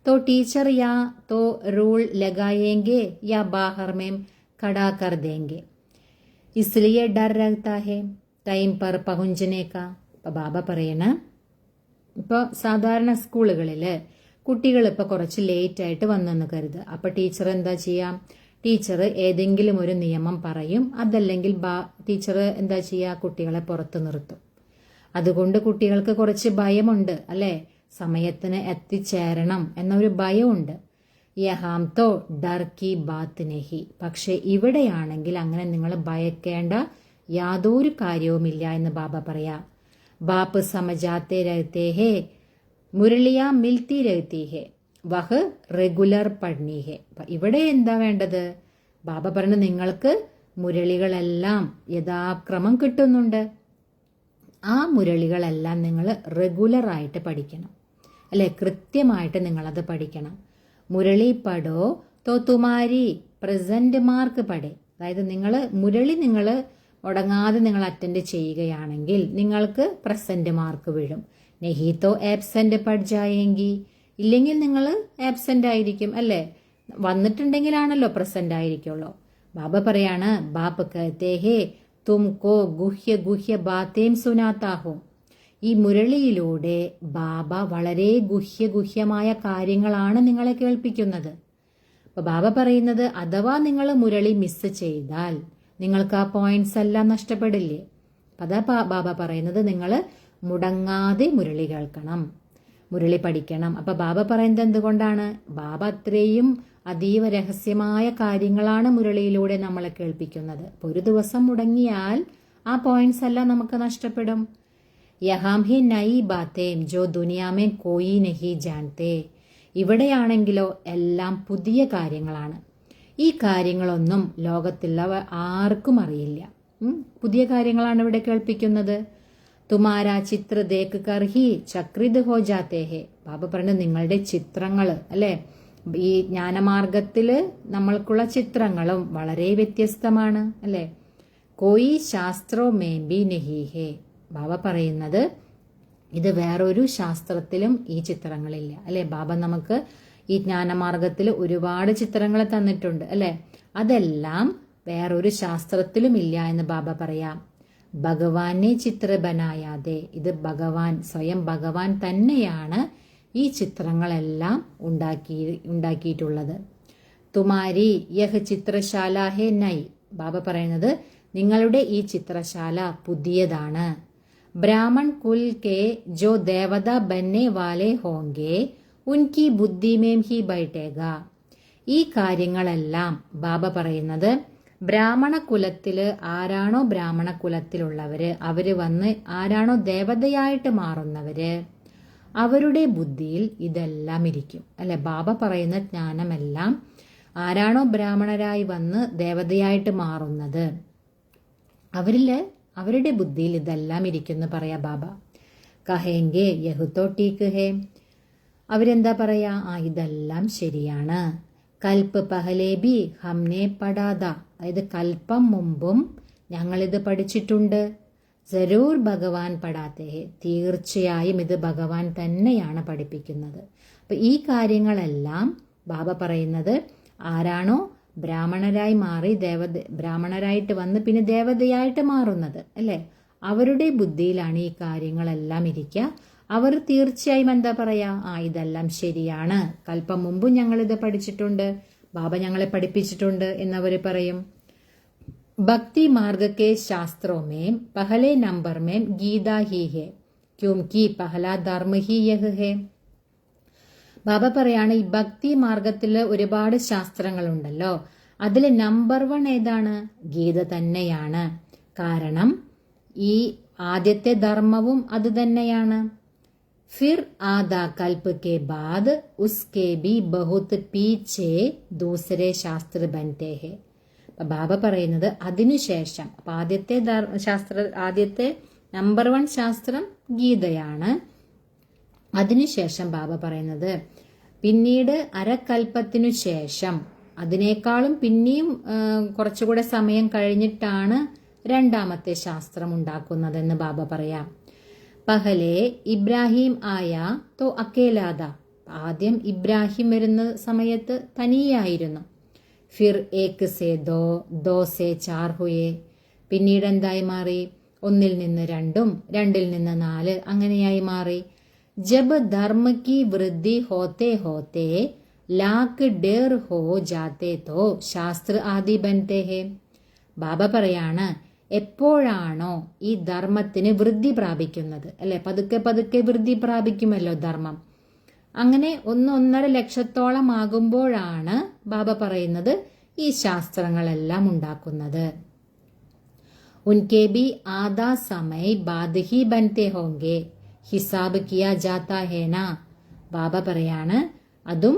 तो टीचर या तो रूल लगाएंगे या बाहर में खड़ा कर देंगे. ഇസ്ലിയെ ഡർ രഹ്താ ഹെ ടൈം പർ പഹുഞ്ചനെ കാ. ഇപ്പൊ ബാബ പറയണ, ഇപ്പോൾ സാധാരണ സ്കൂളുകളിൽ കുട്ടികൾ ഇപ്പോൾ കുറച്ച് ലേറ്റ് ആയിട്ട് വന്നെന്ന് കരുതുക. അപ്പോൾ ടീച്ചർ എന്താ ചെയ്യാം? ടീച്ചർ ഏതെങ്കിലും ഒരു നിയമം പറയും, അതല്ലെങ്കിൽ ടീച്ചർ എന്താ ചെയ്യുക? കുട്ടികളെ പുറത്ത് നിർത്തും. അതുകൊണ്ട് കുട്ടികൾക്ക് കുറച്ച് ഭയമുണ്ട് അല്ലേ? സമയത്തിന് എത്തിച്ചേരണം എന്നൊരു ഭയമുണ്ട്. യഹാം തോ ഡർ കി ബാത്ത് നഹി. പക്ഷെ ഇവിടെയാണെങ്കിൽ അങ്ങനെ നിങ്ങൾ ഭയക്കേണ്ട യാതൊരു കാര്യവുമില്ല എന്ന് ബാബ പറയാ. ബാപ്പ് സമജാത്തെ രഹത്തെ ഹേ, മുരളിയാ മിൽത്തി രഹത്തി ഹേ, വഹ് റെഗുലർ പഠനി ഹേ. ഇവിടെ എന്താ വേണ്ടത്? ബാബ പറഞ്ഞു, നിങ്ങൾക്ക് മുരളികളെല്ലാം യഥാക്രമം കിട്ടുന്നുണ്ട്. ആ മുരളികളെല്ലാം നിങ്ങൾ റെഗുലറായിട്ട് പഠിക്കണം അല്ലെ? കൃത്യമായിട്ട് നിങ്ങളത് പഠിക്കണം. മുരളി പഠോ തോ തുമാരി പ്രസന്റ് മാർക്ക് പഠേ. അതായത് മുരളി നിങ്ങൾ മുടങ്ങാതെ നിങ്ങൾ അറ്റൻഡ് ചെയ്യുകയാണെങ്കിൽ നിങ്ങൾക്ക് പ്രസന്റ് മാർക്ക് വീഴും. നെഹി തോ ആബ്സെന്റ് പഠിച്ചായെങ്കിൽ, ഇല്ലെങ്കിൽ നിങ്ങൾ ആബ്സെന്റ് ആയിരിക്കും അല്ലേ? വന്നിട്ടുണ്ടെങ്കിലാണല്ലോ പ്രസന്റ് ആയിരിക്കുള്ളൂ. ബാബ പറയാണ്, ബാപ്പ് കഹത്തെ ഹേ തുംകോ ഗുഹ്യ ഗുഹ്യ ബാത്തേം സുനാത്താഹോ. ഈ മുരളിയിലൂടെ ബാബ വളരെ ഗുഹ്യമായ കാര്യങ്ങളാണ് നിങ്ങളെ കേൾപ്പിക്കുന്നത്. അപ്പൊ ബാബ പറയുന്നത്, അഥവാ നിങ്ങൾ മുരളി മിസ് ചെയ്താൽ നിങ്ങൾക്ക് ആ പോയിന്റ്സ് എല്ലാം നഷ്ടപ്പെടില്ലേ? അതാ ബാബ പറയുന്നത്, നിങ്ങൾ മുടങ്ങാതെ മുരളി കേൾക്കണം, മുരളി പഠിക്കണം. അപ്പൊ ബാബ പറയുന്നത് എന്തുകൊണ്ടാണ്? ബാബ അത്രയും അതീവ രഹസ്യമായ കാര്യങ്ങളാണ് മുരളിയിലൂടെ നമ്മളെ കേൾപ്പിക്കുന്നത്. അപ്പൊ ഒരു ദിവസം മുടങ്ങിയാൽ ആ പോയിന്റ്സ് എല്ലാം നമുക്ക് നഷ്ടപ്പെടും. യഹാം ഹി നൈ ബാത്തേം ജോ ദുനിയാമേ കോയി നഹി ജാൻതേ. ഇവിടെയാണെങ്കിലോ എല്ലാം പുതിയ കാര്യങ്ങളാണ്. ഈ കാര്യങ്ങളൊന്നും ലോകത്തുള്ളവ ആർക്കും അറിയില്ല. പുതിയ കാര്യങ്ങളാണ് ഇവിടെ കേൾപ്പിക്കുന്നത്. തുമാരാ ചിത്ര ദേക്ക് കർഹി ചക്രിത് ഹോ ജാത്തേ ഹേ. ബാബ പറഞ്ഞ നിങ്ങളുടെ ചിത്രങ്ങൾ അല്ലെ, ഈ ജ്ഞാനമാർഗത്തില് നമ്മൾക്കുള്ള ചിത്രങ്ങളും വളരെ വ്യത്യസ്തമാണ് അല്ലെ. കോയി ശാസ്ത്രോ മേ ബി നഹി ഹേ. ബാബ പറയുന്നത്, ഇത് വേറൊരു ശാസ്ത്രത്തിലും ഈ ചിത്രങ്ങളില്ല അല്ലെ. ബാബ നമുക്ക് ഈ ജ്ഞാനമാർഗത്തിൽ ഒരുപാട് ചിത്രങ്ങൾ തന്നിട്ടുണ്ട് അല്ലെ. അതെല്ലാം വേറൊരു ശാസ്ത്രത്തിലും ഇല്ല എന്ന് ബാബ പറയാം. ഭഗവാനെ ചിത്ര ബനായാതെ. ഇത് സ്വയം ഭഗവാൻ തന്നെയാണ് ഈ ചിത്രങ്ങളെല്ലാം ഉണ്ടാക്കിയിട്ടുള്ളത്. തുമാരി യഹ് ചിത്രശാല ഹേ നൈ. ബാബ പറയുന്നത്, നിങ്ങളുടെ ഈ ചിത്രശാല പുതിയതാണ്. ബ്രാഹ്മൺ കുൽ കെ ജോ ദേവത ബന്നെ വാലെ ഹോങ്കെ ഉൻകി ബുദ്ധി മേം ഹി ബൈഠേഗ. ഈ കാര്യങ്ങളെല്ലാം ബാബ പറയുന്നത്, ബ്രാഹ്മണ കുലത്തില് ആരാണോ ബ്രാഹ്മണ കുലത്തിലുള്ളവര്, അവര് വന്ന് ആരാണോ ദേവതയായിട്ട് മാറുന്നവര്, അവരുടെ ബുദ്ധിയിൽ ഇതെല്ലാം ഇരിക്കും അല്ലെ. ബാബ പറയുന്ന ജ്ഞാനമെല്ലാം ആരാണോ ബ്രാഹ്മണരായി വന്ന് ദേവതയായിട്ട് മാറുന്നത്, അവരുടെ ബുദ്ധിയിൽ ഇതെല്ലാം ഇരിക്കുന്നു പറയാ ബാബ. കഹേങ്കെ യഹുതോ ടീക്ക് ഹേ. അവരെന്താ പറയാ? ഇതെല്ലാം ശരിയാണ്. കൽപ്പ് പഹലേ ബി ഹംനെ പഠാത. അതായത് കൽപ്പം മുമ്പും ഞങ്ങളിത് പഠിച്ചിട്ടുണ്ട്. ജരൂർ ഭഗവാൻ പഠാത്തേ ഹേ. തീർച്ചയായും ഇത് ഭഗവാൻ തന്നെയാണ് പഠിപ്പിക്കുന്നത്. അപ്പൊ ഈ കാര്യങ്ങളെല്ലാം ബാബ പറയുന്നത്, ആരാണോ ബ്രാഹ്മണരായി മാറി ബ്രാഹ്മണരായിട്ട് വന്ന് പിന്നെ ദേവതയായിട്ട് മാറുന്നത് അല്ലെ, അവരുടെ ബുദ്ധിയിലാണ് ഈ കാര്യങ്ങളെല്ലാം ഇരിക്കുക. അവർ തീർച്ചയായും എന്താ പറയാ? ഇതെല്ലാം ശരിയാണ്, കൽപ്പം മുമ്പും ഞങ്ങളിത് പഠിച്ചിട്ടുണ്ട്, ബാബ ഞങ്ങളെ പഠിപ്പിച്ചിട്ടുണ്ട് എന്നവര് പറയും. ഭക്തി മാർഗ് കെ ശാസ്ത്രോं में पहले नंबर में गीता ही है क्योंकि पहला धर्म ही यह है. ബാബ പറയാണ്, ഈ ഭക്തി മാർഗത്തില് ഒരുപാട് ശാസ്ത്രങ്ങളുണ്ടല്ലോ, അതിൽ നമ്പർ 1 ഏതാണ്? ഗീത തന്നെയാണ്. കാരണം ഈ ആദ്യത്തെ ധർമ്മവും അത് തന്നെയാണ്. ഫിർ ആദാ കൽപ്പ് കെ ബാദ് ഉസ്കെ ബി ബഹുത് പീച്ചെ ദൂസരെ ശാസ്ത്ര ബൻതേ ഹേ. ബാബ പറയുന്നത് അതിനുശേഷം, അപ്പൊ ആദ്യത്തെ നമ്പർ 1 ശാസ്ത്രം ഗീതയാണ്. അതിനുശേഷം ബാബ പറയുന്നത്, പിന്നീട് അരക്കൽപ്പത്തിനു ശേഷം, അതിനേക്കാളും പിന്നെയും കുറച്ചുകൂടെ സമയം കഴിഞ്ഞിട്ടാണ് രണ്ടാമത്തെ ശാസ്ത്രം ഉണ്ടാക്കുന്നതെന്ന് ബാബ പറയാം. പഹലെ ഇബ്രാഹിം ആയ തോ അക്കേലാദ. ആദ്യം ഇബ്രാഹിം വരുന്ന സമയത്ത് തനിയായിരുന്നു. ഫിർ ഏക് സേ ദോ, ദോ സേ ചാർ ഹുയേ. പിന്നീട് എന്തായി മാറി? 1 നിന്ന് 2, 2 നിന്ന് 4 അങ്ങനെയായി മാറി. ജബ് ധർമ്മ കി വൃദ്ധി ഹോത്തെ ഹോത്തെ ലാക്ക് ഡേർ ഹോ ജാത്തെ തോ ശാസ്ത്ര ആദി ബൻതേ ഹേ. ബാബ പറയാണ്, എപ്പോഴാണോ ഈ ധർമ്മത്തിന് വൃദ്ധി പ്രാപിക്കുന്നത്, അല്ലെ, പതുക്കെ പതുക്കെ വൃദ്ധി പ്രാപിക്കുമല്ലോ ധർമ്മം. അങ്ങനെ 1-1.5 ലക്ഷത്തോളം ആകുമ്പോഴാണ് ബാബ പറയുന്നത് ഈ ശാസ്ത്രങ്ങളെല്ലാം ഉണ്ടാക്കുന്നത്. ഉൻകെ ബി ആധാ സമയ ബാദ് ഹി ബൻതേ ഹോംഗെ ഹിസാബ് കിയാ ജാതാ ഹേന. ബാബ പറയാണ്, അതും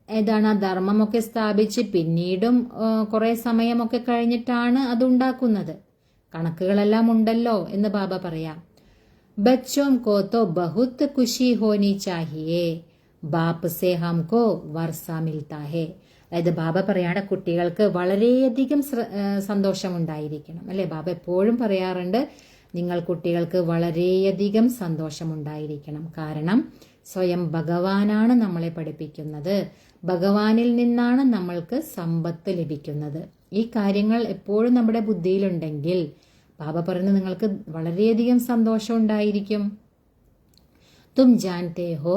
ഏതാണ്, ആ ധർമ്മമൊക്കെ സ്ഥാപിച്ച് പിന്നീടും കുറെ സമയമൊക്കെ കഴിഞ്ഞിട്ടാണ് അതുണ്ടാക്കുന്നത്. കണക്കുകളെല്ലാം ഉണ്ടല്ലോ എന്ന് ബാബ പറയാം. ബച്ചോം കോ തോ ബഹുത് ഖുഷി ഹോനി ചാഹിയേ ബാപ്പ് സേ ഹംകോ വർഷ മിൽത്താ ഹേ. അതായത് ബാബ പറയാണ്, കുട്ടികൾക്ക് വളരെയധികം സന്തോഷമുണ്ടായിരിക്കണം, അല്ലെ. ബാബ എപ്പോഴും പറയാറുണ്ട്, നിങ്ങൾ കുട്ടികൾക്ക് വളരെയധികം സന്തോഷമുണ്ടായിരിക്കണം. കാരണം സ്വയം ഭഗവാനാണ് നമ്മളെ പഠിപ്പിക്കുന്നത്. ഭഗവാനിൽ നിന്നാണ് നമ്മൾക്ക് സമ്പത്ത് ലഭിക്കുന്നത്. ഈ കാര്യങ്ങൾ എപ്പോഴും നമ്മുടെ ബുദ്ധിയിലുണ്ടെങ്കിൽ ബാബ പറയുന്നത് നിങ്ങൾക്ക് വളരെയധികം സന്തോഷം ഉണ്ടായിരിക്കും. തും ജാൻതേ ഹോ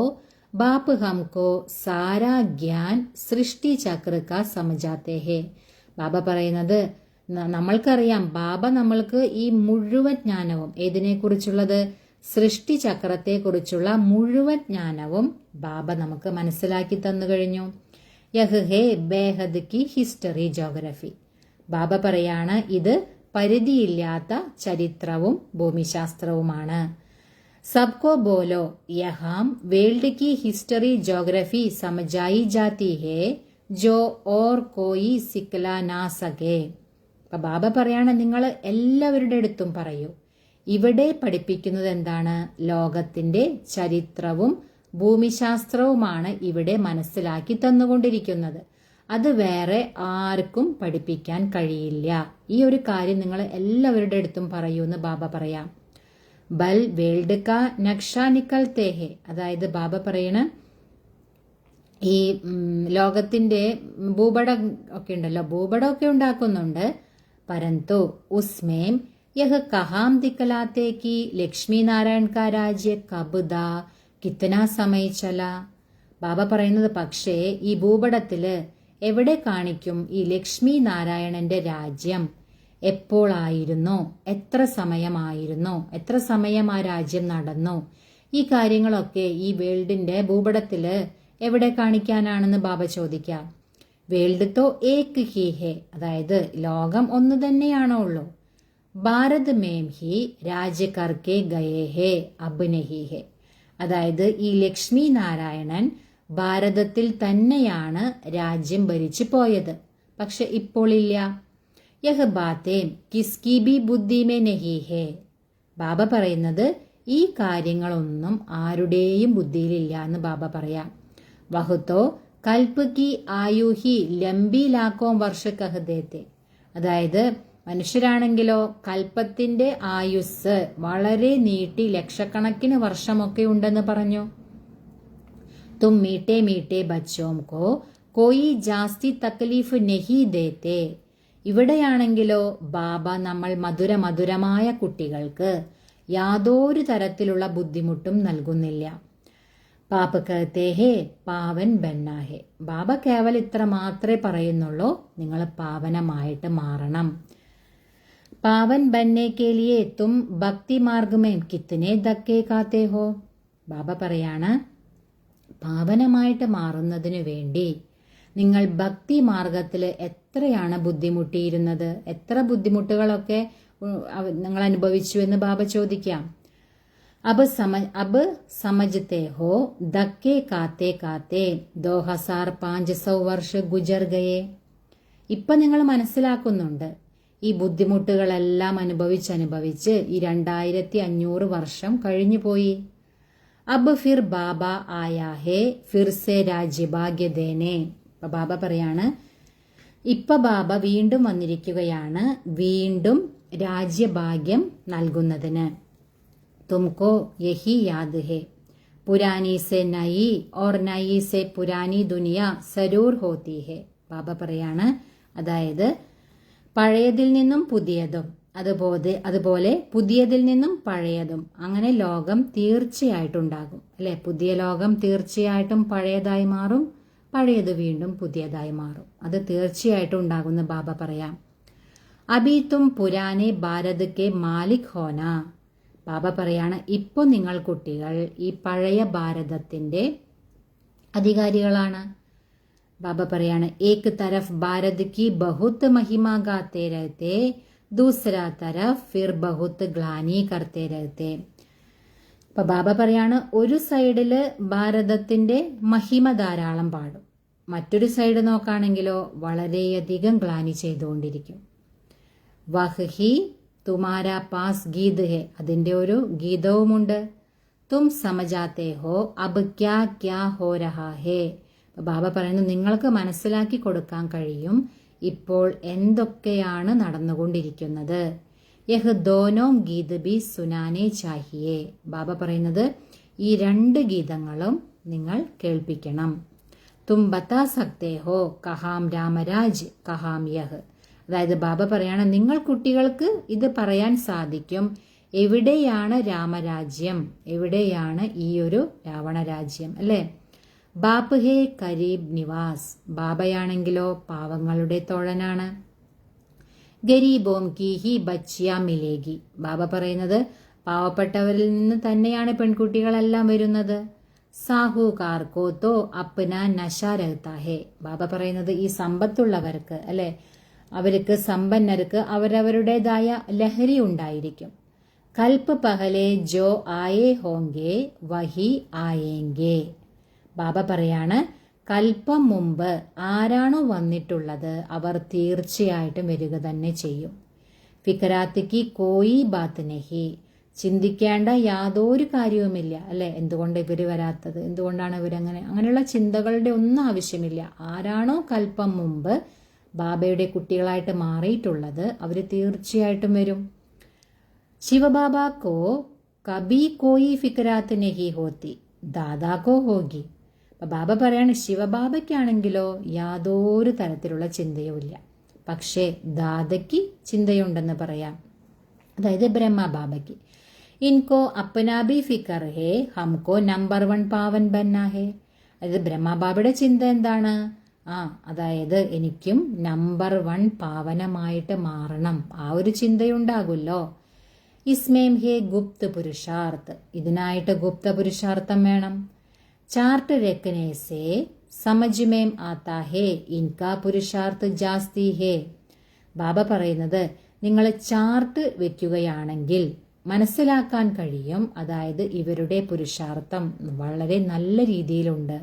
ബാപ്പ് ഹംകോ സാരാ ജ്ഞാൻ സൃഷ്ടി ചക്ര കാ സമജാത്തേ ഹേ. ബാബ പറയുന്നത്, നമ്മൾക്കറിയാം, ബാബ നമ്മൾക്ക് ഈ മുഴുവൻ ജ്ഞാനവും, ഏതിനെക്കുറിച്ചുള്ളത്? സൃഷ്ടി ചക്രത്തെക്കുറിച്ചുള്ള മുഴുവൻ ജ്ഞാനവും ബാബ നമുക്ക് മനസ്സിലാക്കി തന്നു കഴിഞ്ഞു. യഹ് ഹേ ബേഹദ് കി ഹിസ്റ്ററി ജോഗ്രഫി. ബാബ പറയാണ്, ഇത് പരിധിയില്ലാത്ത ചരിത്രവും ഭൂമിശാസ്ത്രവുമാണ്. सबको बोलो यहाँ वर्ल्ड की हिस्ट्री ज्योग्राफी समझाई जाती है जो और कोई सिखला ना सके. അപ്പൊ ബാബ പറയാണ്, നിങ്ങൾ എല്ലാവരുടെ അടുത്തും പറയൂ, ഇവിടെ പഠിപ്പിക്കുന്നത് എന്താണ്? ലോകത്തിന്റെ ചരിത്രവും ഭൂമിശാസ്ത്രവുമാണ് ഇവിടെ മനസ്സിലാക്കി തന്നുകൊണ്ടിരിക്കുന്നത്. അത് വേറെ ആർക്കും പഠിപ്പിക്കാൻ കഴിയില്ല. ഈ ഒരു കാര്യം നിങ്ങൾ എല്ലാവരുടെ അടുത്തും പറയൂ എന്ന് ബാബ പറയാം. ബൽ വേൾഡ് കാ നക്ഷ നിക്കൽത്തേ ഹേ. അതായത് ബാബ പറയണ ഈ ലോകത്തിന്റെ ഭൂപടം ഒക്കെ ഉണ്ടല്ലോ, ഭൂപടമൊക്കെ ഉണ്ടാക്കുന്നുണ്ട്. പരന്തു ഉസ്മേം യഹ് കഹാം ദിക്കലാത്തേ കി ലക്ഷ്മി നാരായൺ കാ രാജ്യ കബ്ദാ കിത്തനാ സമയ ചല. ബാബ പറയുന്നത്, പക്ഷേ ഈ ഭൂപടത്തില് എവിടെ കാണിക്കും ഈ ലക്ഷ്മി നാരായണന്റെ രാജ്യം എപ്പോഴായിരുന്നു, എത്ര സമയമായിരുന്നു, എത്ര സമയം ആ രാജ്യം നടന്നു, ഈ കാര്യങ്ങളൊക്കെ ഈ വേൾഡിന്റെ ഭൂപടത്തില് എവിടെ കാണിക്കാനാണെന്ന് ബാബ ചോദിക്കാം. വേൾഡ് തോ ഏക് ഹി ഹേ. അതായത് ലോകം ഒന്ന് തന്നെയാണോ ഉള്ളൂ. ഭാരത് മേം ഹി രാജ്യ കർക്കെ ഗയേ ഹേ അബ് നഹി ഹേ. അതായത് ഈ ലക്ഷ്മി നാരായണൻ ഭാരതത്തിൽ തന്നെയാണ് രാജ്യം ഭരിച്ചു പോയത്, പക്ഷെ ഇപ്പോൾ ഇല്ല. യഹ് ബാത്തേം കിസ്കി ബി ബുദ്ധി മേ നഹി ഹേ. ബാബ പറയുന്നത്, ഈ കാര്യങ്ങളൊന്നും ആരുടെയും ബുദ്ധിയിലില്ല എന്ന് ബാബ പറയാം. വഹുത്തോ കൽപ്പ് കി ആയുഹി ലംബി ലാക്കോം വർഷ കഹ് ദേത്തെ. അതായത് മനുഷ്യരാണെങ്കിലോ കൽപ്പത്തിന്റെ ആയുസ് വളരെ നീട്ടി ലക്ഷക്കണക്കിന് വർഷമൊക്കെ ഉണ്ടെന്ന് പറഞ്ഞു. തും മീട്ടെ മീട്ടെ ബച്ചോം കോ കോയി ജാസ്തി തക്ലീഫ് നഹി ദേത്തെ. ഇവിടെയാണെങ്കിലോ ബാബ നമ്മൾ മധുരമായ കുട്ടികൾക്ക് യാതൊരു തരത്തിലുള്ള ബുദ്ധിമുട്ടും നൽകുന്നില്ല. പാപ കഹത്തെ ഹേ പാവൻ ബന്ന ഹേ. ബാബ കേവലം ഇത്ര മാത്രമേ പറയുന്നുള്ളൂ, നിങ്ങൾ പാവനമായിട്ട് മാറണം. പാവൻ ബന്നെ കെ ലിയേ തും ഭക്തി മാർഗമേ കിത്തനെ ധക്കേ കാത്തേ ഹോ. ബാബ പറയാണ്, പാവനമായിട്ട് മാറുന്നതിനു വേണ്ടി നിങ്ങൾ ഭക്തി മാർഗത്തിൽ എത്രയാണ് ബുദ്ധിമുട്ടിയിരുന്നത്, എത്ര ബുദ്ധിമുട്ടുകളൊക്കെ നിങ്ങൾ അനുഭവിച്ചു എന്ന് ബാബ ചോദിക്കാം. അബ് സമജ്തേ ഹോ ധക്കേ കാത്തേ കാത്തേ 2500 വർഷ ഗുജർ ഗയേ. ഇപ്പൊ നിങ്ങൾ മനസ്സിലാക്കുന്നുണ്ട്, ഈ ബുദ്ധിമുട്ടുകളെല്ലാം അനുഭവിച്ച് ഈ 2500 വർഷം കഴിഞ്ഞു പോയി. അബ് ഫിർ ബാബ ആയാ ഹേ ഫിർ സെ രാജ്യഭാഗ്യ ദേനെ. അപ്പൊ ബാബ പറയാണ്, ഇപ്പൊ ബാബ വീണ്ടും വന്നിരിക്കുകയാണ്, വീണ്ടും രാജ്യഭാഗ്യം നൽകുന്നതിന്. തുംകോ യഹി യാദ് ഹേ പുരാനി സെ നയി ഓർ നയി സെ പുരാനി ദുനിയ സരൂർ ഹോത്തി ഹേ. ബാബ പറയാണ്, അതായത് പഴയതിൽ നിന്നും പുതിയതും അതുപോലെ പുതിയതിൽ നിന്നും പഴയതും, അങ്ങനെ ലോകം തീർച്ചയായിട്ടുണ്ടാകും അല്ലെ. പുതിയ ലോകം തീർച്ചയായിട്ടും പഴയതായി മാറും, പഴയത് വീണ്ടും പുതിയതായി മാറും. അത് തീർച്ചയായിട്ടും ഉണ്ടാകുന്ന ബാബ പറയാം. അബി തും പുരാനെ ഭാരത് കെ മാലിക് ഹോന. ബാബ പറയാണ്, ഇപ്പോൾ നിങ്ങൾ കുട്ടികൾ ഈ പഴയ ഭാരതത്തിന്റെ അധികാരികളാണ്. ബാബ പറയാണ്, ഏക് തരഫ് ഭാരത് കി ബഹുത് മഹിമ ഗാത്തെ രഹത്തെ, ദൂസരാ തരഫ് ഫിർ ബഹുത് ഗ്ലാനി കർത്തെ രഹത്തെ. അപ്പൊ ബാബ പറയാണ്, ഒരു സൈഡില് ഭാരതത്തിന്റെ മഹിമ ധാരാളം പാടും, മറ്റൊരു സൈഡ് നോക്കുകയാണെങ്കിലോ വളരെയധികം ഗ്ലാനി ചെയ്തുകൊണ്ടിരിക്കും. വഹ് ഹി തുമാരാ പാസ് ഗീത് ഹെ, അതിന്റെ ഒരു ഗീതവുമുണ്ട്. തും സമജാത്തെ ഹോ അബ് ക്യാ ക്യാ ഹോ രഹാ ഹേ. ബാബ പറയുന്നു, നിങ്ങൾക്ക് മനസ്സിലാക്കി കൊടുക്കാൻ കഴിയും ഇപ്പോൾ എന്തൊക്കെയാണ് നടന്നുകൊണ്ടിരിക്കുന്നത്. യഹ് ദോനോ ഗീത് ബി സുനാനെ ചാഹിയേ. ബാബ പറയുന്നത്, ഈ രണ്ട് ഗീതങ്ങളും നിങ്ങൾ കേൾപ്പിക്കണം. തും ബത്താ സക്തേ ഹോ കഹാം രാമരാജ് കഹാം യഹ്. അതായത് ബാബ പറയാണ്, നിങ്ങൾ കുട്ടികൾക്ക് ഇത് പറയാൻ സാധിക്കും, എവിടെയാണ് രാമരാജ്യം, എവിടെയാണ് ഈ ഒരു രാവണരാജ്യം അല്ലെ. ബാപ്പ് ഹേ കരീബ് നിവാസ്. ബാബയാണെങ്കിലോ പാവങ്ങളുടെ തോഴനാണ്. ഗരീബോം കി ഹി ബച്ചിയ മിലേഗി. ബാബ പറയുന്നത്, പാവപ്പെട്ടവരിൽ നിന്ന് തന്നെയാണ് പെൺകുട്ടികളെല്ലാം വരുന്നത്. സാഹുകാർക്കോ തോ അപ്ന നശ രഹത്താ ഹേ. ബാബ പറയുന്നത്, ഈ സമ്പത്തുള്ളവർക്ക് അല്ലെ, അവർക്ക് സമ്പന്നർക്ക് അവരവരുടേതായ ലഹരി ഉണ്ടായിരിക്കും. കൽപ്പ് പഹലെ ജോ ആയേ ഹോങ്കെ വഹി ആയേങ്കെ. ബാബ പറയാണ്, കൽപ്പം മുമ്പ് ആരാണോ വന്നിട്ടുള്ളത് അവർ തീർച്ചയായിട്ടും വരിക തന്നെ ചെയ്യും. ഫിക്രാത്തിക്ക് കോയി ബാത്ത് നഹി. ചിന്തിക്കേണ്ട യാതൊരു കാര്യവുമില്ല അല്ലെ, എന്തുകൊണ്ട് ഇവര് വരാത്തത്, എന്തുകൊണ്ടാണ് ഇവരങ്ങനെ, അങ്ങനെയുള്ള ചിന്തകളുടെ ഒന്നും ആവശ്യമില്ല. ആരാണോ കൽപ്പം മുമ്പ് ബാബയുടെ കുട്ടികളായിട്ട് മാറിയിട്ടുള്ളത് അവര് തീർച്ചയായിട്ടും വരും. ശിവബാബാക്കോ കബി കോയി ഫിക്രാത്ത് നഹി ഹോത്തി, ദാദാക്കോ ഹോഗി. അപ്പൊ ബാബ പറയാണ്, ശിവബാബയ്ക്കാണെങ്കിലോ യാതൊരു തരത്തിലുള്ള ചിന്തയുമില്ല, പക്ഷേ ദാദയ്ക്ക് ചിന്തയുണ്ടെന്ന് പറയാം, അതായത് ബ്രഹ്മബാബയ്ക്ക്. ഇൻകോ അപ്പനാബി ഫിക്കർ ഹേ ഹംകോ നമ്പർ 1 പാവൻ ബന്നാ ഹേ. അതായത് ബ്രഹ്മബാബയുടെ ചിന്ത എന്താണ്? അതായത് എനിക്കും നമ്പർ 1 പാവനമായിട്ട് മാറണം, ആ ഒരു ചിന്തയുണ്ടാകുമല്ലോ. ഇസ്മേം ഹേ ഗുപ്ത പുരുഷാർത്ഥ്. ഇതിനായിട്ട് ഗുപ്ത പുരുഷാർത്ഥം വേണം. ചാർട്ട് രക്കനേസേ സമജ്മേം ആത്താ ഹേ ഇൻകാ പുരുഷാർത്ഥ് ജാസ്തി ഹേ. ബാബ പറയുന്നത്, നിങ്ങൾ ചാർട്ട് വെക്കുകയാണെങ്കിൽ മനസ്സിലാക്കാൻ കഴിയും, അതായത് ഇവരുടെ പുരുഷാർത്ഥം വളരെ നല്ല രീതിയിലുണ്ട്.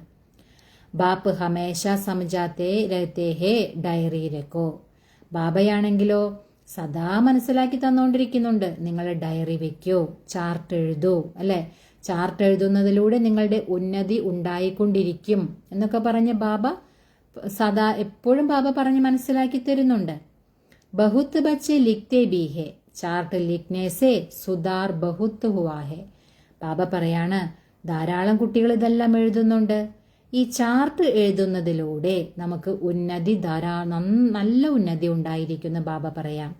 ബാപ്പ് ഹമേശ സമജാത്തെ രഹത്തെ ഹേ ഡയറി രക്കോ. ബാബയാണെങ്കിലോ സദാ മനസ്സിലാക്കി തന്നുകൊണ്ടിരിക്കുന്നുണ്ട്, നിങ്ങൾ ഡയറി വെക്കൂ, ചാർട്ട് എഴുതൂ അല്ലെ, ചാർട്ട് എഴുതുന്നതിലൂടെ നിങ്ങളുടെ ഉന്നതി ഉണ്ടായിക്കൊണ്ടിരിക്കും എന്നൊക്കെ പറഞ്ഞ് ബാബ സദാ എപ്പോഴും ബാബ പറഞ്ഞ് മനസ്സിലാക്കി തരുന്നുണ്ട്. ബഹുത്ത് ബച്ചെ ലിഖ്തേ ബി ഹേ, ചാർട്ട് ലിഖ്നേസേ സുധാർ ബഹുത്ത് ഹുവാ ഹേ. ബാബ പറയാണ്, ധാരാളം കുട്ടികൾ ഇതെല്ലാം എഴുതുന്നുണ്ട്, ഈ ചാർട്ട് എഴുതുന്നതിലൂടെ നമുക്ക് ഉന്നതി നല്ല ഉന്നതി ഉണ്ടായിരിക്കുന്ന ബാബ പറയാം.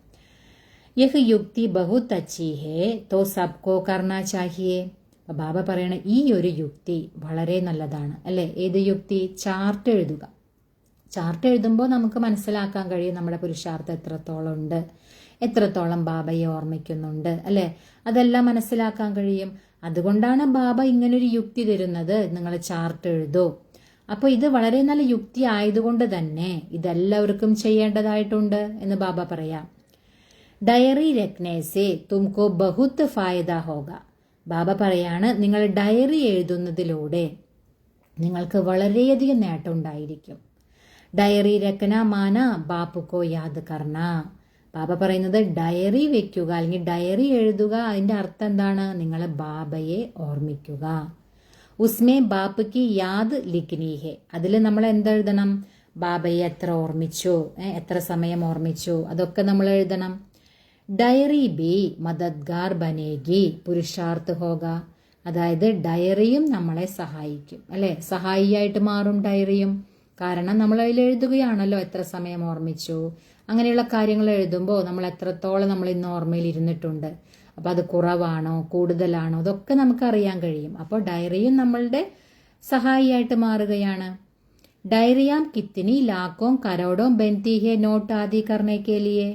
യഹ് യുക്തി ബഹുത് അച്ചി ഹേ തോ സബ്കോ കർണാ ചാഹിയേ. ബാബ പറയണ ഈ ഒരു യുക്തി വളരെ നല്ലതാണ് അല്ലെ. ഏത് യുക്തി? ചാർട്ട് എഴുതുക. ചാർട്ട് എഴുതുമ്പോൾ നമുക്ക് മനസ്സിലാക്കാൻ കഴിയും നമ്മുടെ പുരുഷാർത്ഥം എത്രത്തോളം ഉണ്ട്, എത്രത്തോളം ബാബയെ ഓർമ്മിക്കുന്നുണ്ട് അല്ലെ, അതെല്ലാം മനസ്സിലാക്കാൻ കഴിയും. അതുകൊണ്ടാണ് ബാബ ഇങ്ങനൊരു യുക്തി തരുന്നത്, നിങ്ങൾ ചാർട്ട് എഴുതൂ. അപ്പോൾ ഇത് വളരെ നല്ല യുക്തി ആയതുകൊണ്ട് തന്നെ ഇതെല്ലാവർക്കും ചെയ്യേണ്ടതായിട്ടുണ്ട് എന്ന് ബാബ പറയാം. ഡയറി രഖ്നേസേ തുംകോ ബഹുത്ത് ഫായദ ഹോഗ. ബാബ പറയാണ്, നിങ്ങൾ ഡയറി എഴുതുന്നതിലൂടെ നിങ്ങൾക്ക് വളരെയധികം നേട്ടം ഉണ്ടായിരിക്കും. ഡയറി രഖന മാന ബാപ്പുക്കോ യാദ് കർണ. ബാബ പറയുന്നത് ഡയറി വെക്കുക അല്ലെങ്കിൽ ഡയറി എഴുതുക, അതിന്റെ അർത്ഥം എന്താണ്? നിങ്ങൾ ബാബയെ ഓർമ്മിക്കുക. ഉസ്മേ ബാപ്പയ്ക്ക് യാദ് ലിഖ്നി ഹെ. അതിൽ നമ്മൾ എന്തെഴുതണം? ബാബയെ എത്ര ഓർമ്മിച്ചു, എത്ര സമയം ഓർമ്മിച്ചു, അതൊക്കെ നമ്മൾ എഴുതണം. ഡയറി ബി മദദ്ഗാർ ബനേഗി പുരുഷാർത്ഥ് ഹോഗ. അതായത് ഡയറിയും നമ്മളെ സഹായിക്കും അല്ലെ, സഹായിയായിട്ട് മാറും ഡയറിയും. കാരണം നമ്മൾ അതിൽ എഴുതുകയാണല്ലോ എത്ര സമയം ഓർമ്മിച്ചു, അങ്ങനെയുള്ള കാര്യങ്ങൾ എഴുതുമ്പോൾ നമ്മൾ എത്രത്തോളം നമ്മൾ ഇന്ന് ഓർമ്മയിൽ ഇരുന്നിട്ടുണ്ട്, അപ്പം അത് കുറവാണോ കൂടുതലാണോ അതൊക്കെ നമുക്ക് അറിയാൻ കഴിയും. അപ്പോൾ ഡയറിയും നമ്മളുടെ സഹായിയായിട്ട് മാറുകയാണ്. ഡയറിയാം കിത്തിനി ലാക്കോ കരോടോ ബെൻതി ഹെ നോട്ട് ആദി കർണേക്കെ ലിയേ.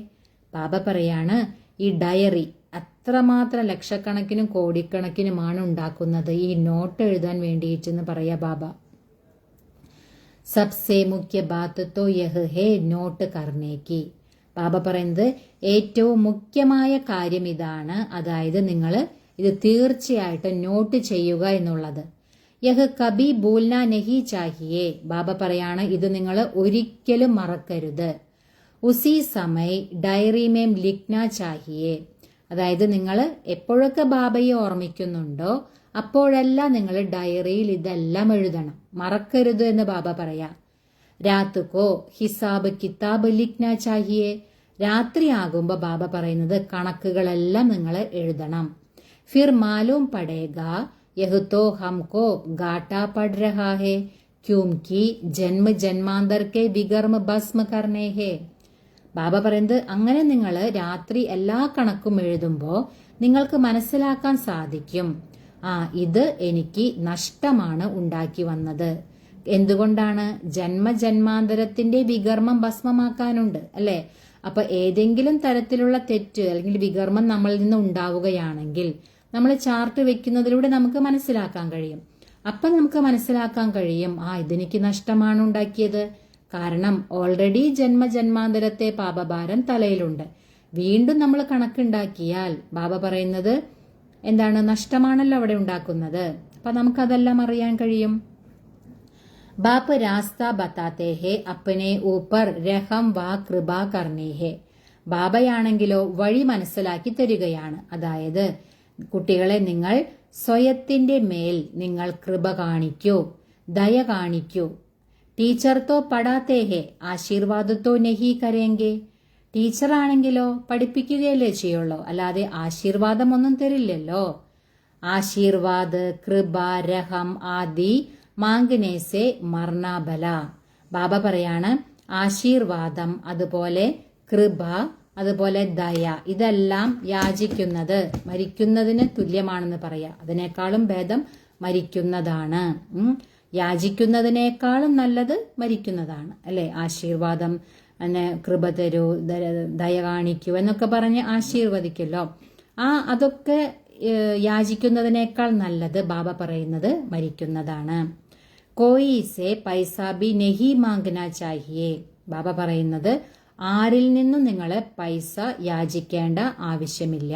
ബാബ പറയാണ് ഈ ഡയറി അത്രമാത്രം ലക്ഷക്കണക്കിനും കോടിക്കണക്കിനുമാണ് ഉണ്ടാക്കുന്നത് ഈ നോട്ട് എഴുതാൻ വേണ്ടിയിട്ടെന്ന് പറയാ ബാബ. സബ്സെ മുഖ്യ ബാത്ത് തോ യഹ് ഹേ നോട്ട് കർണേക്കി. ബാബ പറയുന്നത് ഏറ്റവും മുഖ്യമായ കാര്യം ഇതാണ്, അതായത് നിങ്ങൾ ഇത് തീർച്ചയായിട്ടും നോട്ട് ചെയ്യുക എന്നുള്ളത്. യഹ് കബി ഭൂൽന നഹി ചാഹിയേ. ബാബ പറയാണ് ഇത് നിങ്ങൾ ഒരിക്കലും മറക്കരുത്. ഉസി സമയ് ഡയറി മേം ലിഖ്ന ചാഹിയേ. അതായത് നിങ്ങൾ എപ്പോഴൊക്കെ ബാബയെ ഓർമ്മിക്കുന്നുണ്ടോ അപ്പോഴെല്ലാം നിങ്ങൾ ഡയറിയിൽ ഇതെല്ലാം എഴുതണം, മറക്കരുത് എന്ന് ബാബ പറയാ. രാത്കോ ഹിസാബ് കിതാബ് ലിഖ്ന ചാഹിയേ. രാത്രിയാകുമ്പോ ബാബ പറയുന്നത് കണക്കുകളെല്ലാം നിങ്ങൾ എഴുതണം. ഫിർ മാലൂം പടേഗ യഹ് തോ ഹംകോ ഗാട്ടാ പഡ് രഹാ ഹേ ക്യൂംകി ജന്മ ജന്മാന്തർ കെ വികർമ്മ ഭസ്മ കർണേ ഹേ. ബാബ പറയുന്നത് അങ്ങനെ നിങ്ങൾ രാത്രി എല്ലാ കണക്കും എഴുതുമ്പോൾ നിങ്ങൾക്ക് മനസ്സിലാക്കാൻ സാധിക്കും, ഇത് എനിക്ക് നഷ്ടമാണ് ഉണ്ടാക്കി വന്നത്. എന്തുകൊണ്ടാണ്? ജന്മജന്മാന്തരത്തിന്റെ വികർമ്മം ഭസ്മമാക്കാനുണ്ട് അല്ലെ. അപ്പൊ ഏതെങ്കിലും തരത്തിലുള്ള തെറ്റ് അല്ലെങ്കിൽ വികർമ്മം നമ്മളിൽ നിന്ന് ഉണ്ടാവുകയാണെങ്കിൽ നമ്മൾ ചാർട്ട് വെക്കുന്നതിലൂടെ നമുക്ക് മനസ്സിലാക്കാൻ കഴിയും. അപ്പൊ നമുക്ക് മനസ്സിലാക്കാൻ കഴിയും ഇതെനിക്ക് നഷ്ടമാണ് ഉണ്ടാക്കിയത്. കാരണം ഓൾറെഡി ജന്മജന്മാന്തരത്തെ പാപഭാരം തലയിലുണ്ട്. വീണ്ടും നമ്മൾ കണക്കുണ്ടാക്കിയാൽ ബാബ പറയുന്നത് എന്താണ്? നഷ്ടമാണല്ലോ അവിടെ ഉണ്ടാക്കുന്നത്. അപ്പൊ നമുക്കതെല്ലാം അറിയാൻ കഴിയും. ബാപ്പ് രാസ്ത ബത്താത്തെ ഹേ അപ്പനെ ഊപ്പർ രഹം വാ കൃപ കർണേ ഹേ. ബാബയാണെങ്കിലോ വഴി മനസ്സിലാക്കി തരികയാണ്. അതായത് കുട്ടികളെ നിങ്ങൾ സ്വയത്തിന്റെ മേൽ നിങ്ങൾ കൃപ കാണിക്കൂ, ദയ കാണിക്കൂ. ടീച്ചർ തോ പടാത്തേ ഹേ ആശീർവാദത്തോ നഹി കരേങ്കെ. ടീച്ചറാണെങ്കിലോ പഠിപ്പിക്കുകയല്ലേ ചെയ്യുള്ളൂ, അല്ലാതെ ആശീർവാദമൊന്നും തരില്ലല്ലോ. ആശീർവാദ് കൃപ രഹം ആദി മാംഗനേസെ മർണാബല. ബാബ പറയാണ് ആശീർവാദം അതുപോലെ കൃപ അതുപോലെ ദയ ഇതെല്ലാം യാചിക്കുന്നത് മരിക്കുന്നതിന് തുല്യമാണെന്ന് പറയാം. അതിനേക്കാളും ഭേദം മരിക്കുന്നതാണ്. യാചിക്കുന്നതിനേക്കാളും നല്ലത് മരിക്കുന്നതാണ് അല്ലെ. ആശീർവാദം കൃപ തരൂ, ദയ കാണിക്കൂ എന്നൊക്കെ പറഞ്ഞ് ആശീർവദിക്കല്ലോ. അതൊക്കെ യാചിക്കുന്നതിനേക്കാൾ നല്ലത് ബാബ പറയുന്നത് മരിക്കുന്നതാണ്. കോയിസെ പൈസ ബി നെഹി മാംഗന ചാഹിയേ. ബാബ പറയുന്നത് ആരിൽ നിന്നും നിങ്ങൾ പൈസ യാചിക്കേണ്ട ആവശ്യമില്ല.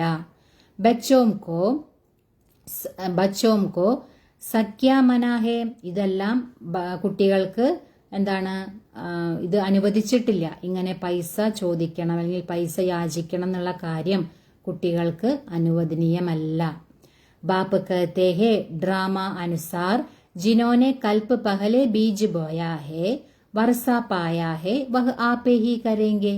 ബച്ചോംകോ സഖ്യാമനാഹേ. ഇതെല്ലാം കുട്ടികൾക്ക് എന്താണ്? ഇത് അനുവദിച്ചിട്ടില്ല. ഇങ്ങനെ പൈസ ചോദിക്കണം അല്ലെങ്കിൽ പൈസ യാചിക്കണം എന്നുള്ള കാര്യം കുട്ടികൾക്ക് അനുവദനീയമല്ല. ബാപ്പ് കഹത്തെ ഹേ ഡ്രാമ അനുസാർ ജിനോനെ കൽപ്പ് പഹലെ ബീജ് ബോയാ ഹേ വർഷ പായാ ഹേ വഹ് ആപേ ഹി കരേങ്കെ.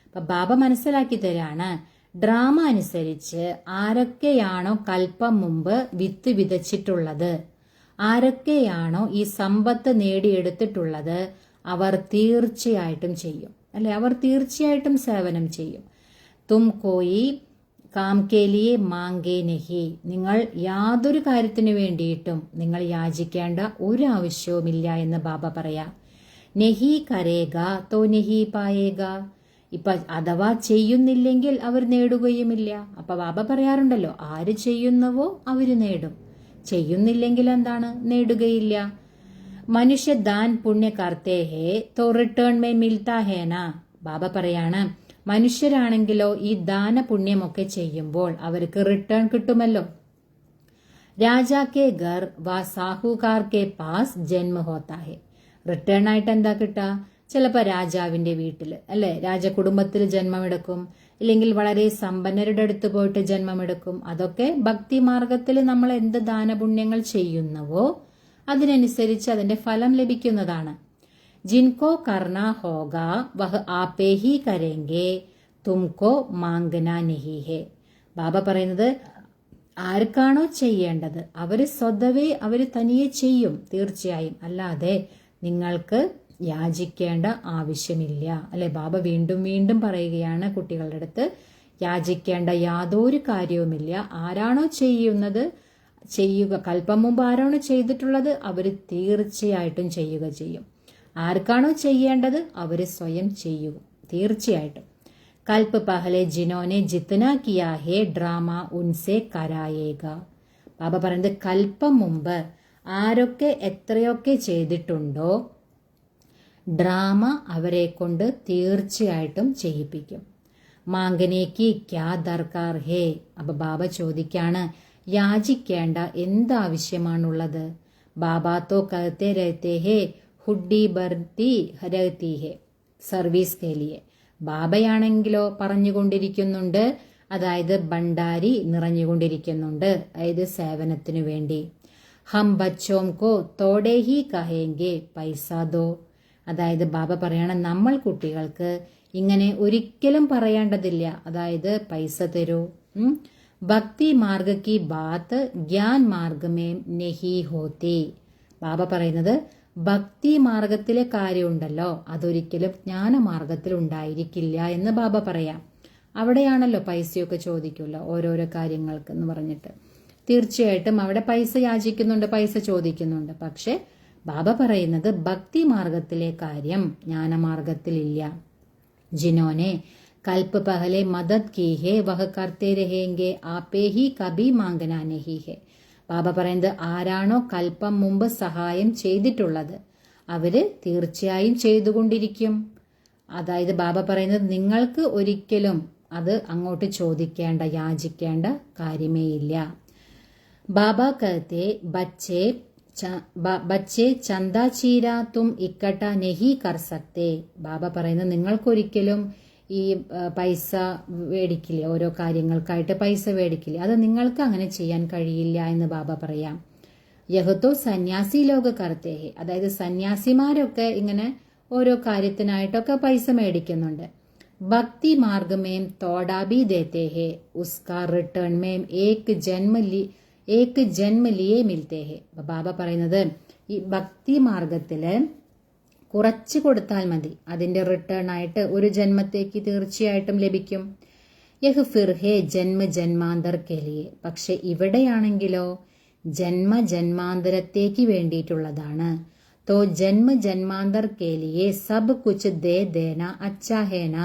അപ്പൊ ബാബ മനസ്സിലാക്കി തരാണ്, ഡ്രാമ അനുസരിച്ച് ആരൊക്കെയാണോ കൽപ്പം മുമ്പ് വിത്ത് വിതച്ചിട്ടുള്ളത്, ആരൊക്കെയാണോ ഈ സമ്പത്ത് നേടിയെടുത്തിട്ടുള്ളത്, അവർ തീർച്ചയായിട്ടും ചെയ്യും അല്ലെ. അവർ തീർച്ചയായിട്ടും സേവനം ചെയ്യും. തും കോയി കാം കെ ലിയെ മാങ്കേ നഹി. നിങ്ങൾ യാതൊരു കാര്യത്തിനു വേണ്ടിയിട്ടും നിങ്ങൾ യാചിക്കേണ്ട ഒരു ആവശ്യവുമില്ല എന്ന് ബാബ പറയാ. നെഹി കരേഗ തോ നെഹി പായേഗ. ഇപ്പൊ അഥവാ ചെയ്യുന്നില്ലെങ്കിൽ അവർ നേടുകയുമില്ല. അപ്പൊ ബാബ പറയാറുണ്ടല്ലോ, ആര് ചെയ്യുന്നവോ അവര് നേടും, ചെയ്യുന്നില്ലെങ്കിൽ എന്താണ്? നേടുകയില്ല. മനുഷ്യ ദാൻ പുണ്യ കർത്തേ ഹേ തോ റിട്ടേൺ മേ മിൽത്താ ഹേന. ബാബ പറയാണ്, മനുഷ്യരാണെങ്കിലോ ഈ ദാന പുണ്യമൊക്കെ ചെയ്യുമ്പോൾ അവർക്ക് റിട്ടേൺ കിട്ടുമല്ലോ. രാജാ കെ ഘർ വാ സാഹുകാർ കെ പാസ് ജന്മ ഹോത്താ ഹേ. റിട്ടേൺ ആയിട്ട് എന്താ കിട്ടുക? ചിലപ്പോൾ രാജാവിന്റെ വീട്ടിൽ അല്ലെ, രാജകുടുംബത്തിൽ ജന്മമെടുക്കും, ഇല്ലെങ്കിൽ വളരെ സമ്പന്നരുടെ അടുത്ത് പോയിട്ട് ജന്മമെടുക്കും. അതൊക്കെ ഭക്തി മാർഗത്തിൽ നമ്മൾ എന്ത് ദാനപുണ്യങ്ങൾ ചെയ്യുന്നുവോ അതിനനുസരിച്ച് അതിന്റെ ഫലം ലഭിക്കുന്നതാണ്. ജിൻകോ കർണ ഹോഗ വഹ് ആപേ ഹി കരേങ്കെ തുംകോ മാംഗന നഹി ഹേ. ബാബ പറയുന്നത് ആർക്കാണോ ചെയ്യേണ്ടത് അവര് സ്വതവേ അവര് തനിയെ ചെയ്യും തീർച്ചയായും, അല്ലാതെ നിങ്ങൾക്ക് യാചിക്കേണ്ട ആവശ്യമില്ല. അല്ലെ, ബാബ വീണ്ടും വീണ്ടും പറയുകയാണ് കുട്ടികളുടെ അടുത്ത്, യാചിക്കേണ്ട യാതൊരു കാര്യവുമില്ല. ആരാണോ ചെയ്യുക, കൽപ്പം മുമ്പ് ആരാണോ ചെയ്തിട്ടുള്ളത് അവർ തീർച്ചയായിട്ടും ചെയ്യും. ആർക്കാണോ ചെയ്യേണ്ടത് അവർ സ്വയം ചെയ്യൂ, തീർച്ചയായിട്ടും. കൽപ്പ് പഹലെ ജിനോനെ ജിത്ന കിയാ ഹേ ഡ്രാമ ഉൻസെ കരായേഗ. ബാബ പറയുന്നത് കൽപ്പം മുമ്പ് ആരൊക്കെ എത്രയൊക്കെ ചെയ്തിട്ടുണ്ടോ ഡ്രാമ അവരെ കൊണ്ട് തീർച്ചയായിട്ടും ചെയ്യിപ്പിക്കും. മാങ്കനേക്ക് ക്യാ ദർക്കാർ ഹേ. അപ്പൊ ബാബ ചോദിക്കാണ്, യാചിക്കേണ്ട എന്താവശ്യമാണുള്ളത്? ബാബ തോ കഹത്തെ രഹത്തെ ഹേ ഹുഡ്ഡി ബർത്തി രഹത്തി ഹേ സർവീസ് കെ ലിയെ. ബാബയാണെങ്കിലോ പറഞ്ഞുകൊണ്ടിരിക്കുന്നുണ്ട്, അതായത് ഭണ്ഡാരി നിറഞ്ഞുകൊണ്ടിരിക്കുന്നുണ്ട്, അതായത് സേവനത്തിനു വേണ്ടി. ഹം ബച്ചോം കോ തോടെ ഹി കഹേങ്കെ പൈസ ദോ. അതായത് ബാബ പറയണം, നമ്മൾ കുട്ടികൾക്ക് ഇങ്ങനെ ഒരിക്കലും പറയേണ്ടതില്ല, അതായത് പൈസ തരൂ. ഭക്തി മാർഗ കി ബാത്ത് ജ്ഞാൻ മാർഗമേ നെഹി ഹോത്തി. ബാബ പറയുന്നത് ഭക്തി മാർഗത്തിലെ കാര്യമുണ്ടല്ലോ അതൊരിക്കലും ജ്ഞാനമാർഗത്തിൽ ഉണ്ടായിരിക്കില്ല എന്ന് ബാബ പറയാം. അവിടെയാണല്ലോ പൈസയൊക്കെ ചോദിക്കുമല്ലോ ഓരോരോ കാര്യങ്ങൾക്ക് എന്ന് പറഞ്ഞിട്ട്. തീർച്ചയായിട്ടും അവിടെ പൈസ യാചിക്കുന്നുണ്ട്, പൈസ ചോദിക്കുന്നുണ്ട്. പക്ഷെ ബാബ പറയുന്നത് ഭക്തി മാർഗത്തിലെ കാര്യം ജ്ഞാനമാർഗത്തിലില്ല. ജിനോനെ കൽപ്പ് പഹലെ മദത് കീ ഹേ വഹ കർത്തേ രഹേങ്കെ ആപേ ഹി കബി മാംഗനാ നഹി ഹേ. ബാബ പറയുന്നത് ആരാണോ കൽപ്പം മുമ്പ് സഹായം ചെയ്തിട്ടുള്ളത് അവര് തീർച്ചയായും ചെയ്തുകൊണ്ടിരിക്കും. അതായത് ബാബ പറയുന്നത് നിങ്ങൾക്ക് ഒരിക്കലും അത് അങ്ങോട്ട് ചോദിക്കേണ്ട, യാചിക്കേണ്ട കാര്യമേ ഇല്ല. ബാബ കഹത്തെ ബച്ചേ ചന്ദാ ചീര തും ഇക്കട്ട നെഹി കർ സക്തേ. ബാബ പറയുന്നത് നിങ്ങൾക്കൊരിക്കലും ഈ പൈസ മേടിക്കില്ലേ, ഓരോ കാര്യങ്ങൾക്കായിട്ട് പൈസ മേടിക്കില്ലേ, അത് നിങ്ങൾക്ക് അങ്ങനെ ചെയ്യാൻ കഴിയില്ല എന്ന് ബാബ പറയാം. യഹത്തോ സന്യാസി ലോക കർത്തേഹെ. അതായത് സന്യാസിമാരൊക്കെ ഇങ്ങനെ ഓരോ കാര്യത്തിനായിട്ടൊക്കെ പൈസ മേടിക്കുന്നുണ്ട്. ഭക്തി മാർഗമേം തോടാബി ദേത്തേഹെ ഉസ്കാ റിട്ടേൺ മേം ഏക് ജന്മ ലിയേ മിൽത്തേഹെ. ബാബ പറയുന്നത് ഈ ഭക്തി മാർഗത്തില് കുറച്ച് കൊടുത്താൽ മതി, അതിന്റെ റിട്ടേൺ ആയിട്ട് ഒരു ജന്മത്തേക്ക് തീർച്ചയായിട്ടും ലഭിക്കും. യഹ് ഫിർ ഹേ ജന്മ ജന്മാന്തർ കെലിയെ. പക്ഷെ ഇവിടെയാണെങ്കിലോ ജന്മജന്മാന്തരത്തേക്ക് വേണ്ടിയിട്ടുള്ളതാണ്. തോ ജന്മ ജന്മാന്തർ കേലിയെ സബ് കുച്ച് ദേ ദേന അച്ഛാ ഹേന.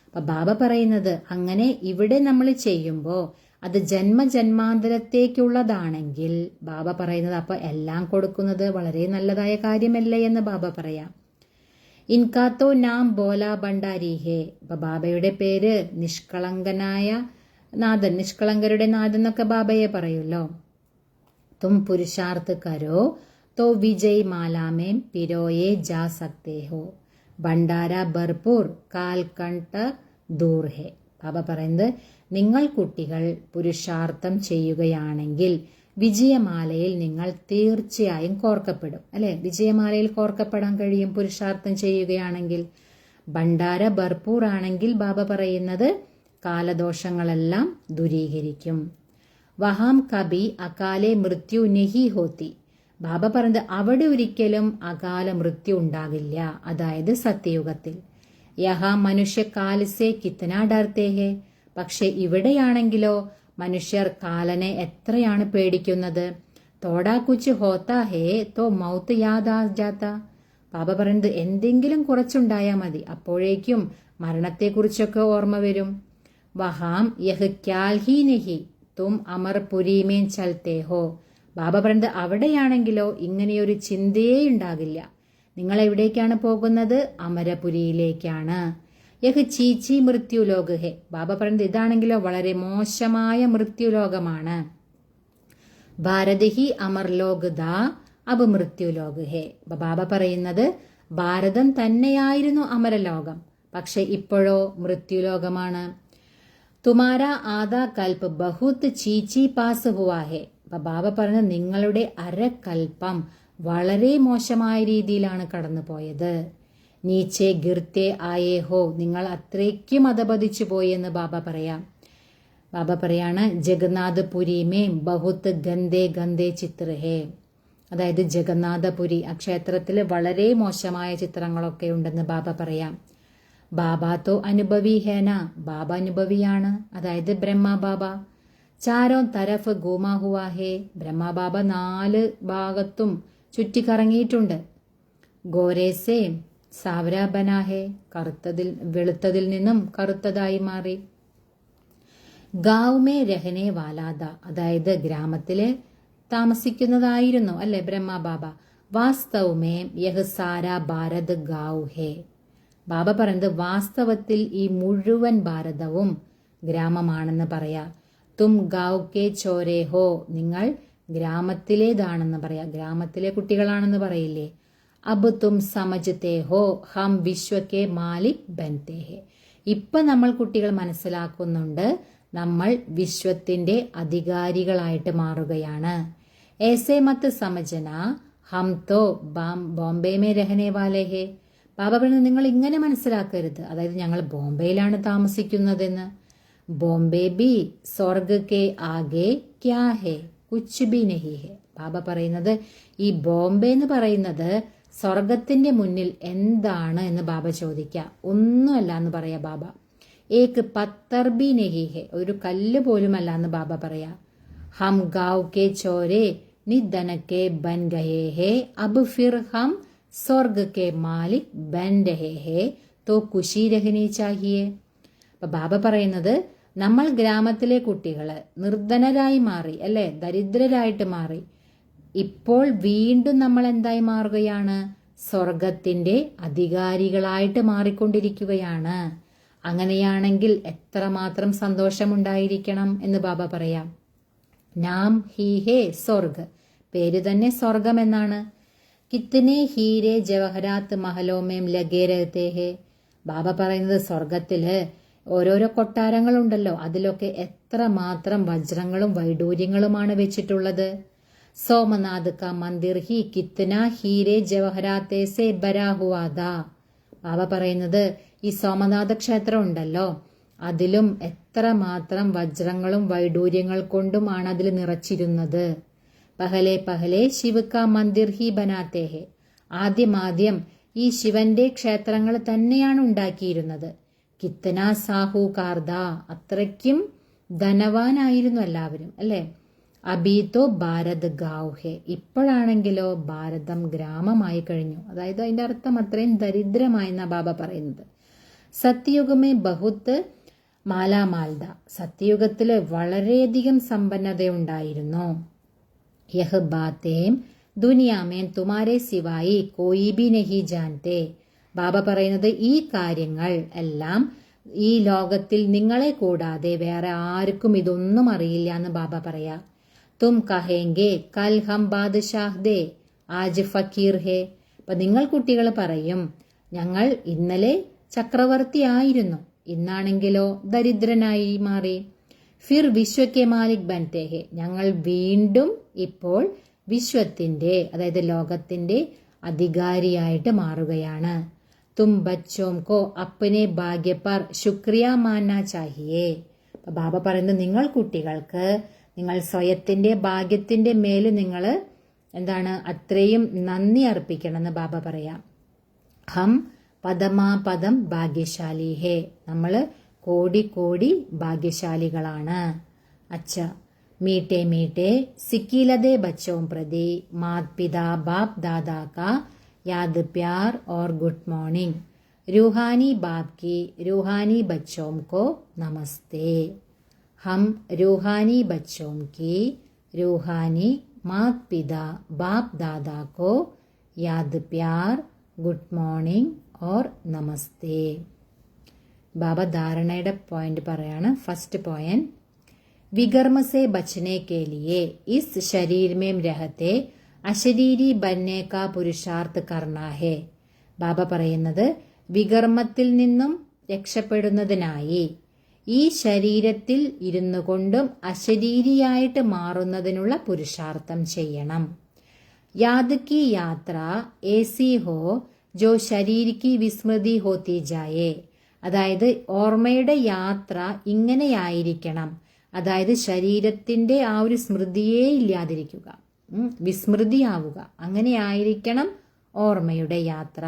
അപ്പൊ ബാബ പറയുന്നത് അങ്ങനെ ഇവിടെ നമ്മൾ ചെയ്യുമ്പോ അത് ജന്മജന്മാന്തരത്തേക്കുള്ളതാണെങ്കിൽ ബാബ പറയുന്നത് അപ്പൊ എല്ലാം കൊടുക്കുന്നത് വളരെ നല്ലതായ കാര്യമല്ലേ എന്ന് ബാബ പറയാം. ഇൻകാത്തോ നാം ബോല ഭണ്ഡാരി ഹേ. അപ്പൊ ബാബയുടെ പേര് നിഷ്കളങ്കനായ നാഥൻ, നിഷ്കളങ്കരുടെ നാഥൻ എന്നൊക്കെ ബാബയെ പറയുമല്ലോ. തും പുരുഷാർത്ഥ കരോ तो विजय माला में पिरोए जा सकते हो. ഭണ്ഡാര ഭർപൂർ കാൽകണ്ഠ ദൂർ ഹെ. ബാബ പറയുന്നത് നിങ്ങൾ കുട്ടികൾ പുരുഷാർത്ഥം ചെയ്യുകയാണെങ്കിൽ വിജയമാലയിൽ നിങ്ങൾ തീർച്ചയായും കോർക്കപ്പെടും. അല്ലെ, വിജയമാലയിൽ കോർക്കപ്പെടാൻ കഴിയും പുരുഷാർത്ഥം ചെയ്യുകയാണെങ്കിൽ. ഭണ്ഡാര ഭർപൂർ ആണെങ്കിൽ ബാബ പറയുന്നത് കാലദോഷങ്ങളെല്ലാം ദൂരീകരിക്കും. വഹാം കബി അകാലെ മൃത്യു നെഹി ഹോത്തി. ബാബ പറഞ്ഞത് അവിടെ ഒരിക്കലും അകാല മൃത്യു ഉണ്ടാകില്ല, അതായത് സത്യയുഗത്തിൽ. യഹാ മനുഷ്യ കാലസെ കിത്തന ഡർത്തേ ഹേ. പക്ഷെ ഇവിടെയാണെങ്കിലോ മനുഷ്യർ കാലനെ എത്രയാണ് പേടിക്കുന്നത്. തോടാ കുച്ച് ഹോത്താ ഹേ തോ മൗത്ത് യാദാ ജാത്ത. ബാബ പറയുന്നത് എന്തെങ്കിലും കുറച്ചുണ്ടായാൽ മതി, അപ്പോഴേക്കും മരണത്തെക്കുറിച്ചൊക്കെ ഓർമ്മ വരും. വഹാം യഹ് ക്യാൽ ഹി നെഹി തും അമർപുരീമേൻ ചൽത്തേ ഹോ. ബാബ പറയുന്നത് അവിടെയാണെങ്കിലോ ഇങ്ങനെയൊരു ചിന്തയേ ഉണ്ടാകില്ല. നിങ്ങൾ എവിടേക്കാണ് പോകുന്നത്? അമരപുരിയിലേക്കാണ്. യഹ് ചീച്ചി മൃത്യുലോക് ഹെ. ബാബ പറയുന്നത് ഇതാണെങ്കിലോ വളരെ മോശമായ മൃത്യുലോകമാണ്. ഭാരത് ഹി അമർലോക് ദാ അബ് മൃത്യുലോക് ഹെ. ബാബ പറയുന്നത് ഭാരതം തന്നെയായിരുന്നു അമരലോകം, പക്ഷെ ഇപ്പോഴോ മൃത്യുലോകമാണ്. തുമാര ആദാ കൽപ്പ് ബഹുത് ചീച്ചി പാസ് ഹുവാ ഹെ. ബാബ പറഞ്ഞത് നിങ്ങളുടെ അരക്കൽപ്പം വളരെ മോശമായ രീതിയിലാണ് കടന്നു പോയത്. നീച്ചെ ഗിർത്തെ ആയേ ഹോ. നിങ്ങൾ അത്രയ്ക്കും അധപതിച്ചു പോയി എന്ന് ബാബ പറയാം. ബാബ പറയാണ് ജഗന്നാഥ് പുരി മേ ബഹുത്ത് ഗന്ദേ ഗന്ദേ ചിത്ര ഹേ. അതായത് ജഗന്നാഥപുരി, ആ ക്ഷേത്രത്തിൽ വളരെ മോശമായ ചിത്രങ്ങളൊക്കെ ഉണ്ടെന്ന് ബാബ പറയാം. ബാബ തോ അനുഭവി ഹേന, ബാബ അനുഭവിയാണ്, അതായത് ബ്രഹ്മ ബാബ. ചാരോ തരഫ് ഗൂമാ ഹുവാ ഹേ, ബ്രഹ്മ ബാബ 4 ഭാഗത്തും ചുറ്റിക്കറങ്ങിയിട്ടുണ്ട്. ഗോരേസെ സാവര ബനാഹേ, വെളുത്തതിൽ നിന്നും കറുത്തതായി മാറി. ഗാവ് മേ രഹനെ വാലാദ, അതായത് ഗ്രാമത്തില് താമസിക്കുന്നതായിരുന്നു അല്ലെ ബ്രഹ്മ ബാബ. വാസ്തവ് മേ യഹ് സാരാ ഭാരത് ഗാവ് ഹേ, ബാബ പറയുന്നത് വാസ്തവത്തിൽ ഈ മുഴുവൻ ഭാരതവും ഗ്രാമമാണെന്ന് പറയാ. തും ഗാവ് കെ ചോരേ ഹോ, നിങ്ങൾ ഗ്രാമത്തിലേതാണെന്ന് പറയാ, ഗ്രാമത്തിലെ കുട്ടികളാണെന്ന് പറയില്ലേ. അബ് തും സമജ്തേ ഹോ ഹം വിശ്വ കെ മാലിക് ബൻതേ ഹേ, ഇപ്പൊ നമ്മൾ കുട്ടികൾ മനസ്സിലാക്കുന്നുണ്ട് നമ്മൾ വിശ്വത്തിന്റെ അധികാരികളായിട്ട് മാറുകയാണ്. ഏസേ മത്ത് സമജന ഹം തോ ബോംബെ മേ രഹനെ വാലേ ഹേ, ബാബ പറയുന്നത് നിങ്ങൾ ഇങ്ങനെ മനസ്സിലാക്കരുത്, അതായത് ഞങ്ങൾ ബോംബെയിലാണ് താമസിക്കുന്നതെന്ന്. ബോംബെ ബി സ്വർഗ് കെ ആകെ ക്യാ ഹേ, കുച്ച് ബി നഹി ഹേ. ബാബ പറയുന്നത് ഈ ബോംബെ എന്ന് പറയുന്നത് സ്വർഗത്തിന്റെ മുന്നിൽ എന്താണ് എന്ന് ബാബ ചോദിക്കുക. ഒന്നുമല്ല എന്ന് പറയാ ബാബ. ഏക് പത്തർ ബി നഹി ഹേ, ഒരു കല്ല് പോലുമല്ല എന്ന് ബാബ പറയാ. ഹം ഗാവ് കെ ചോരെ നിധനക്കെ ബൻ ഗയേ ഹേ, അബ് ഫിർ ഹം സ്വർഗ് കെ മാലിക് ബൻ രഹേ ഹേ, തോ ഖുശി രഹനി ചാഹിയേ. അപ്പൊ ബാബ പറയുന്നത് നമ്മൾ ഗ്രാമത്തിലെ കുട്ടികള് നിർധനരായി മാറി അല്ലെ, ദരിദ്രരായിട്ട് മാറി. ഇപ്പോൾ വീണ്ടും നമ്മൾ എന്തായി മാറുകയാണ്, സ്വർഗത്തിന്റെ അധികാരികളായിട്ട് മാറിക്കൊണ്ടിരിക്കുകയാണ്. അങ്ങനെയാണെങ്കിൽ എത്രമാത്രം സന്തോഷമുണ്ടായിരിക്കണം എന്ന് ബാബ പറയാം. നാം ഹി ഹേ സ്വർഗ്, പേര് തന്നെ സ്വർഗം എന്നാണ്. കിത്തനെ ഹീരെ ജവഹരാത്ത് മഹലോമേം ലഗേ രഹത്തെ ഹേ, ബാബ പറയുന്നത് സ്വർഗത്തില് ഓരോരോ കൊട്ടാരങ്ങളുണ്ടല്ലോ, അതിലൊക്കെ എത്രമാത്രം വജ്രങ്ങളും വൈഡൂര്യങ്ങളുമാണ് വെച്ചിട്ടുള്ളത്. സോമനാഥ് കാ മന്ദിർ ഹി കിത്തന ഹീരെ ജവഹരാത്തെ സെ ബരാ ഹുവാ താ, ബാബ പറയുന്നത് ഈ സോമനാഥ ക്ഷേത്രം ഉണ്ടല്ലോ, അതിലും എത്രമാത്രം വജ്രങ്ങളും വൈഡൂര്യങ്ങൾ കൊണ്ടുമാണ് അതിൽ നിറച്ചിരുന്നത്. പഹലെ പഹലെ ശിവ് കാ മന്ദിർ ഹി ബനാത്തെ ഹെ, ആദ്യം ഈ ശിവന്റെ ക്ഷേത്രങ്ങൾ തന്നെയാണ് ഉണ്ടാക്കിയിരുന്നത്. കിത്തന സാഹുകാർദ, അത്രയ്ക്കും ധനവാനായിരുന്നു എല്ലാവരും അല്ലെ. അബീതോ ഭാരത് ഗാവ് ഹെ, ഇപ്പോഴാണെങ്കിലോ ഭാരതം ഗ്രാമമായി കഴിഞ്ഞു, അതായത് അതിന്റെ അർത്ഥം അത്രയും ദരിദ്രമായെന്ന ബാബ പറയുന്നത്. സത്യയുഗമേ ബഹുത്ത് മാലാമാൽദ, സത്യയുഗത്തില് വളരെയധികം സമ്പന്നതയുണ്ടായിരുന്നു. യഹ് ബാത്തേം ദുനിയാമേൻ തുമാരെ സിവായി കോയി ബി നഹി ജാൻതേ, ബാബ പറയുന്നത് ഈ കാര്യങ്ങൾ എല്ലാം ഈ ലോകത്തിൽ നിങ്ങളെ കൂടാതെ വേറെ ആർക്കും ഇതൊന്നും അറിയില്ല എന്ന് ബാബ പറയാ. തും കഹേങ്കെ കൽ ഹം ബാദ്ഷാഹ് ദേ ആജ് ഫക്കീർ ഹേ, അപ്പൊ നിങ്ങൾ കുട്ടികൾ പറയും ഞങ്ങൾ ഇന്നലെ ചക്രവർത്തി ആയിരുന്നു, ഇന്നാണെങ്കിലോ ദരിദ്രനായി മാറി. ഫിർ വിശ്വക്കെ മാലിക് ബൻതേ ഹേ, ഞങ്ങൾ വീണ്ടും ഇപ്പോൾ വിശ്വത്തിന്റെ അതായത് ലോകത്തിന്റെ അധികാരിയായിട്ട് മാറുകയാണ്. തും ബച്ചോം കോ അപ്പനെ ഭാഗ്യ പർ ശുക്രിയ മാനാ ചാഹിയേ, ബാബ പറയുന്നത് നിങ്ങൾ കുട്ടികൾക്ക് നിങ്ങൾ സ്വയത്തിന്റെ ഭാഗ്യത്തിന്റെ മേല് നിങ്ങൾ എന്താണ് അത്രയും നന്ദി അർപ്പിക്കണം എന്ന് ബാബ പറയാം. ഹം പദമാപദം ഭാഗ്യശാലി ഹേ, നമ്മൾ കോടി ഭാഗ്യശാലികളാണ്. അച്ഛ മീട്ടെ മീട്ടെ സിക്കിലതേ ബച്ചോം പ്രതി മാത് പിതാ ബാപ് ദാദാ കാ യാദ് പ്യാർ और गुड मॉर्निंग. रूहानी बाप की रूहानी बच्चों को नमस्ते. हम रूहानी बच्चों की रूहानी मात पिता बाप दादा को याद प्यार गुड मॉर्निंग और नमस्ते. ബാബ ധാരണയുടെ പോയിന്റ് പറയാണ്. ഫസ്റ്റ് പോയിന്റ്, विकर्म से बचने के लिए इस शरीर में रहते അശരീരി ബന്നെ കാ പുരുഷാർത്ഥ് കർണ ഹേ. ബാബ പറയുന്നത് വികർമ്മത്തിൽ നിന്നും രക്ഷപ്പെടുന്നതിനായി ഈ ശരീരത്തിൽ ഇരുന്നു കൊണ്ടും അശരീരിയായിട്ട് മാറുന്നതിനുള്ള പുരുഷാർത്ഥം ചെയ്യണം. യാദ് കി യാത്ര ഏസി ഹോ ജോ ശരീർ കി വിസ്മൃതി ഹോത്തി ജായേ, അതായത് ഓർമ്മയുടെ യാത്ര ഇങ്ങനെയായിരിക്കണം, അതായത് ശരീരത്തിന്റെ ആ ഒരു സ്മൃതിയേ ഇല്ലാതിരിക്കുക. വിസ്മൃതിയാവുക. അങ്ങനെയായിരിക്കണം ഓർമ്മയുടെ യാത്ര.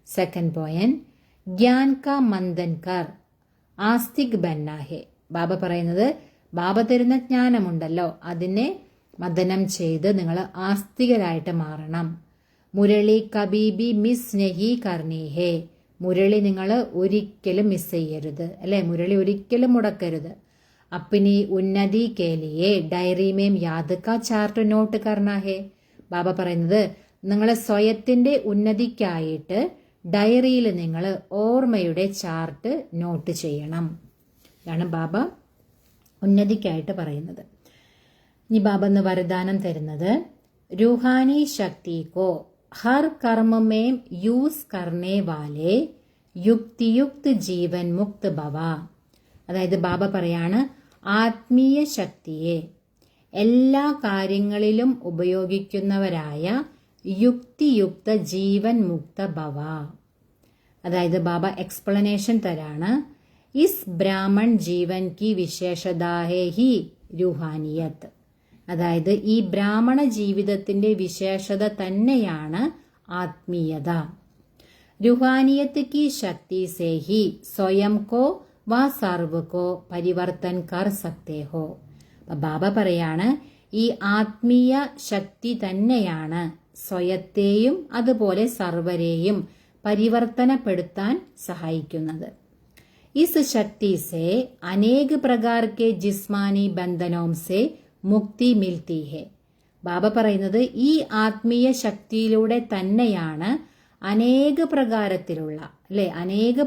സെക്കൻഡ് പോയിന്റ്, ജ്ഞാൻ കാ മന്ദൻ കർ ആസ്തിക് ബന്ന ഹെ. ബാബ പറയുന്നത്, ബാബ തരുന്ന ജ്ഞാനമുണ്ടല്ലോ, അതിനെ മദനം ചെയ്ത് നിങ്ങൾ ആസ്തികരായിട്ട് മാറണം. മുരളി കബീബി മിസ് നഹി കർണി ഹേ. മുരളി നിങ്ങൾ ഒരിക്കലും മിസ് ചെയ്യരുത്, അല്ലെ, മുരളി ഒരിക്കലും മുടക്കരുത്. അപ്പിനി ഉന്നതി കേലിയെ ഡയറി മേം യാദ് കാ ചാർട്ട് നോട്ട് കർണ ഹേ. ബാബ പറയുന്നത്, നിങ്ങളെ സ്വയത്തിന്റെ ഉന്നതിക്കായിട്ട് ഡയറിയിൽ നിങ്ങൾ ഓർമ്മയുടെ ചാർട്ട് നോട്ട് ചെയ്യണം. ഇതാണ് ബാബ ഉന്നതിക്കായിട്ട് പറയുന്നത്. ഇനി ബാബ എന്ന് വരദാനം തരുന്നത്, रूहानी शक्ति को हर कर्म में यूज करने वाले യുക്തിയുക്ത് ജീവൻ മുക്ത് ഭവ. അതായത് ബാബ പറയാണ്, ആത്മീയ ശക്തിയെ എല്ലാ കാര്യങ്ങളിലും ഉപയോഗിക്കുന്നവരായ യുക്തിയുക്ത ജീവൻ മുക്ത ഭവ. അതായത് ബാബ എക്സ്പ്ലനേഷൻ തരാണ്, ഇസ് ബ്രാഹ്മൺ ജീവൻ കി വിശേഷതാ ഹേ ഹി രൂഹാനിയത്ത്. അതായത് ഈ ബ്രാഹ്മണ ജീവിതത്തിന്റെ വിശേഷത തന്നെയാണ് ആത്മീയത. रूहानियत की शक्ति से ही स्वयं को व सर्व को परिवर्तन कर सकते हो. ബാബ പറയാണ്, ഈ ആത്മീയ ശക്തി തന്നെയാണ് സ്വയത്തെയും അതുപോലെ സർവരെയും പരിവർത്തനപ്പെടുത്താൻ സഹായിക്കുന്നത്. ഇസ് ശക്തി സെ അനേക പ്രകാർ കെ ജിസ്മാനി ബന്ധനോം സെ മുക്തി മിൽത്തി ഹെ. ബാബ പറയുന്നത്, ഈ ആത്മീയ ശക്തിയിലൂടെ തന്നെയാണ് അനേക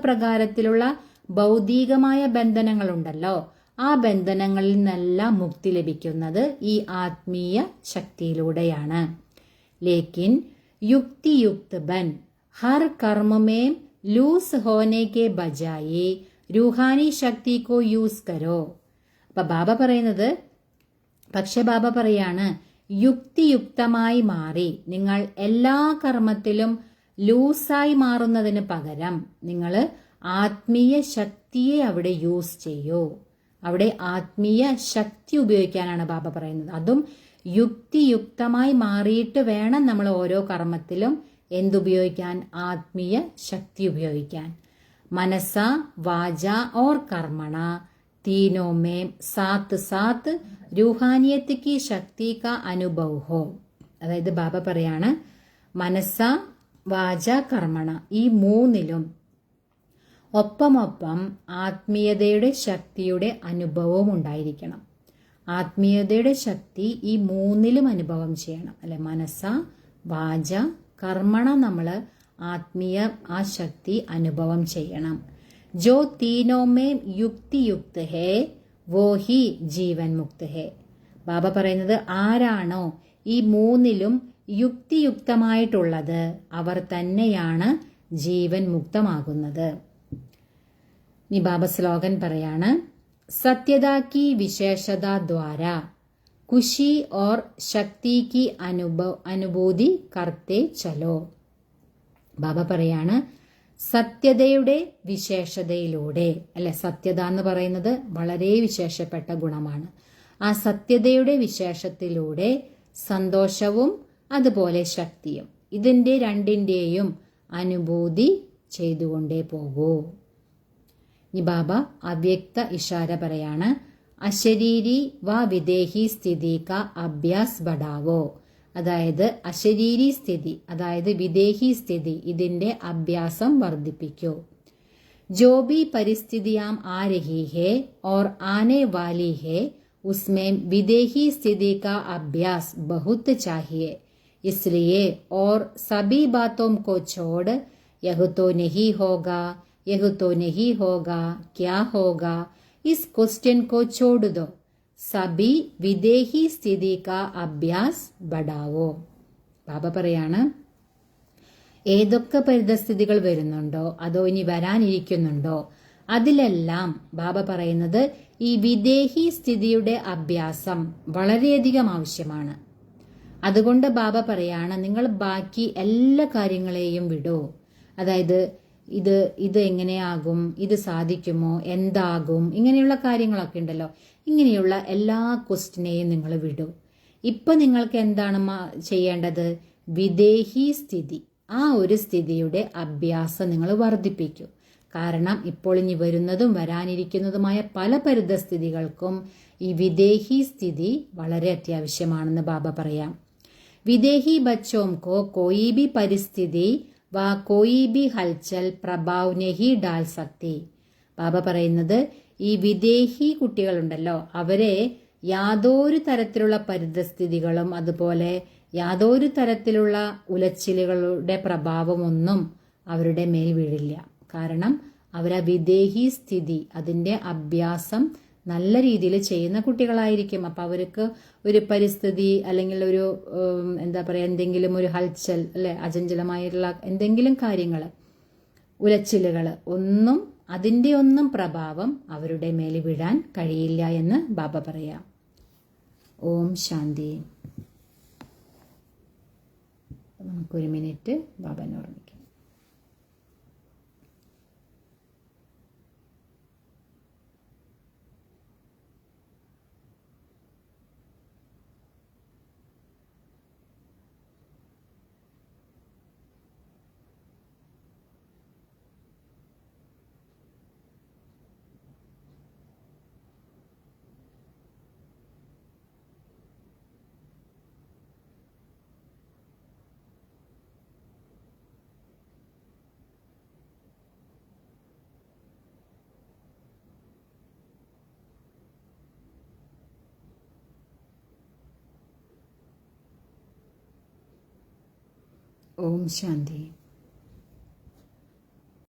പ്രകാരത്തിലുള്ള ഭൗതികമായ ബന്ധനങ്ങളുണ്ടല്ലോ, ആ ബന്ധനങ്ങളിൽ നിന്നെല്ലാം മുക്തി ലഭിക്കുന്നത് ഈ ആത്മീയ ശക്തിയിലൂടെയാണ്. ലേക്കിൻ യുക്തിയുക്ത് ബൻ ഹർ കർമ്മമേം ലൂസ് ഹോനെ കെ ബജായി രൂഹാനി ശക്തി കോ യൂസ് കരോ. അപ്പൊ ബാബ പറയുന്നത്, പക്ഷെ ബാബ പറയാണ്, യുക്തിയുക്തമായി മാറി നിങ്ങൾ എല്ലാ കർമ്മത്തിലും ലൂസായി മാറുന്നതിന് പകരം നിങ്ങൾ ആത്മീയ ശക്തിയെ അവിടെ യൂസ് ചെയ്യൂ. അവിടെ ആത്മീയ ശക്തി ഉപയോഗിക്കാനാണ് ബാബ പറയുന്നത്. അതും യുക്തിയുക്തമായി മാറിയിട്ട് വേണം നമ്മൾ ഓരോ കർമ്മത്തിലും എന്തുപയോഗിക്കാൻ? ആത്മീയ ശക്തി ഉപയോഗിക്കാൻ. മനസ്സ വാച ഓർ കർമ്മണ तीनों में साथ साथ रूहानियत की शक्ति का अनुभव हो. അതായത് ബാബ പറയാണ്, മനസ്സ വാച കർമ്മണ ഈ മൂന്നിലും ഒപ്പമൊപ്പം ആത്മീയതയുടെ ശക്തിയുടെ അനുഭവവും ഉണ്ടായിരിക്കണം. ആത്മീയതയുടെ ശക്തി ഈ മൂന്നിലും അനുഭവം ചെയ്യണം, അല്ലെ. മനസ്സ വാച കർമ്മണ നമ്മൾ ആത്മീയ ആ ശക്തി അനുഭവം ചെയ്യണം. जो तीनों में युक्ति युक्त है वो ही ജീവൻ മുക്ത് ഹെ. ബാബ പറയുന്നത്, ആരാണോ ഈ മൂന്നിലും യുക്തിയുക്തമായിട്ടുള്ളത് അവർ തന്നെയാണ് ജീവൻ മുക്തമാകുന്നത്. ഇനി ബാബ ശ്ലോകൻ പറയാണ്, സത്യത की विशेषता द्वारा खुशी और शक्ति की अनुभूति करते चलो. ബാബ പറയാണ്, സത്യതയുടെ വിശേഷതയിലൂടെ, അല്ലെ, സത്യത എന്ന് പറയുന്നത് വളരെ വിശേഷപ്പെട്ട ഗുണമാണ്. ആ സത്യതയുടെ വിശേഷത്തിലൂടെ സന്തോഷവും അതുപോലെ ശക്തിയും, ഇതിന്റെ രണ്ടിന്റെയും അനുഭൂതി ചെയ്തുകൊണ്ടേ പോകൂ. ഇനി ബാബ അവ്യക്ത ഇഷാര പറയാണ്, അശരീരി വ വിദേഹി സ്ഥിതി കാ അഭ്യാസ് ബഡാവോ. അതായത് അശരീരി സ്ഥിതി, അതായത് വിദേഹി സ്ഥിതി, ഇതിന്റെ അഭ്യാസം വർദ്ധിപ്പിക്കൂ. जो भी परिस्थितियां आ रही है और आने वाली है उसमें विदेही स्थिति का अभ्यास बहुत चाहिए. इसलिए और सभी बातों को छोड़ यह तो नहीं होगा, यह तो नहीं होगा, क्या होगा, इस क्वेश्चन को छोड़ दो. സബി വിദേഹി സ്ഥിതി കാ അഭ്യാസ് ബഡാവോ. ബാബ പറയാണ്, ഏതൊക്കെ പരിതസ്ഥിതികൾ വരുന്നുണ്ടോ അതോ ഇനി വരാനിരിക്കുന്നുണ്ടോ അതിലെല്ലാം ബാബ പറയുന്നത് ഈ വിദേഹി സ്ഥിതിയുടെ അഭ്യാസം വളരെയധികം ആവശ്യമാണ്. അതുകൊണ്ട് ബാബ പറയാണ്, നിങ്ങൾ ബാക്കി എല്ലാ കാര്യങ്ങളെയും വിടൂ. അതായത് ഇത് എങ്ങനെയാകും, ഇത് സാധിക്കുമോ, എന്താകും, ഇങ്ങനെയുള്ള കാര്യങ്ങളൊക്കെ ഉണ്ടല്ലോ, ഇങ്ങനെയുള്ള എല്ലാ ക്വസ്റ്റിനെയും നിങ്ങൾ വിടൂ. ഇപ്പൊ നിങ്ങൾക്ക് എന്താണ് ചെയ്യേണ്ടത്? വിദേഹി സ്ഥിതി, ആ ഒരു സ്ഥിതിയുടെ അഭ്യാസം നിങ്ങൾ വർദ്ധിപ്പിക്കൂ. കാരണം ഇപ്പോൾ ഇനി വരുന്നതും വരാനിരിക്കുന്നതുമായ പല പരിതസ്ഥിതികൾക്കും ഈ വിദേഹി സ്ഥിതി വളരെ അത്യാവശ്യമാണെന്ന് ബാബ പറയാം. വിദേഹി ബച്ചോം കോ കോയി ബി പരിസ്ഥിതി വാ കോയി ബി ഹൽച്ചൽ പ്രഭാവ് നെഹി ഡാൽ സക്തി. ബാബ പറയുന്നത് ഈ വിദേഹി കുട്ടികളുണ്ടല്ലോ, അവരെ യാതൊരു തരത്തിലുള്ള പരിതസ്ഥിതികളും അതുപോലെ യാതൊരു തരത്തിലുള്ള ഉലച്ചിലുകളുടെ പ്രഭാവമൊന്നും അവരുടെ മേൽ വീഴില്ല. കാരണം അവർ ആ വിദേഹി സ്ഥിതി, അതിൻ്റെ അഭ്യാസം നല്ല രീതിയിൽ ചെയ്യുന്ന കുട്ടികളായിരിക്കും. അപ്പം അവർക്ക് ഒരു പരിസ്ഥിതി അല്ലെങ്കിൽ ഒരു എന്താ പറയുക, എന്തെങ്കിലും ഒരു ഹൽച്ചൽ അല്ലെ, അചഞ്ചലമായിട്ടുള്ള എന്തെങ്കിലും കാര്യങ്ങൾ, ഉലച്ചിലുകൾ ഒന്നും, അതിൻ്റെ ഒന്നും പ്രഭാവം അവരുടെ മേൽ വീഴാൻ കഴിയില്ല എന്ന് ബാബ പറയാം. ഓം ശാന്തി. നമുക്കൊരു മിനിറ്റ് ബാബനെ ഓർമ്മിക്കാം. ഓം ശാന്തി.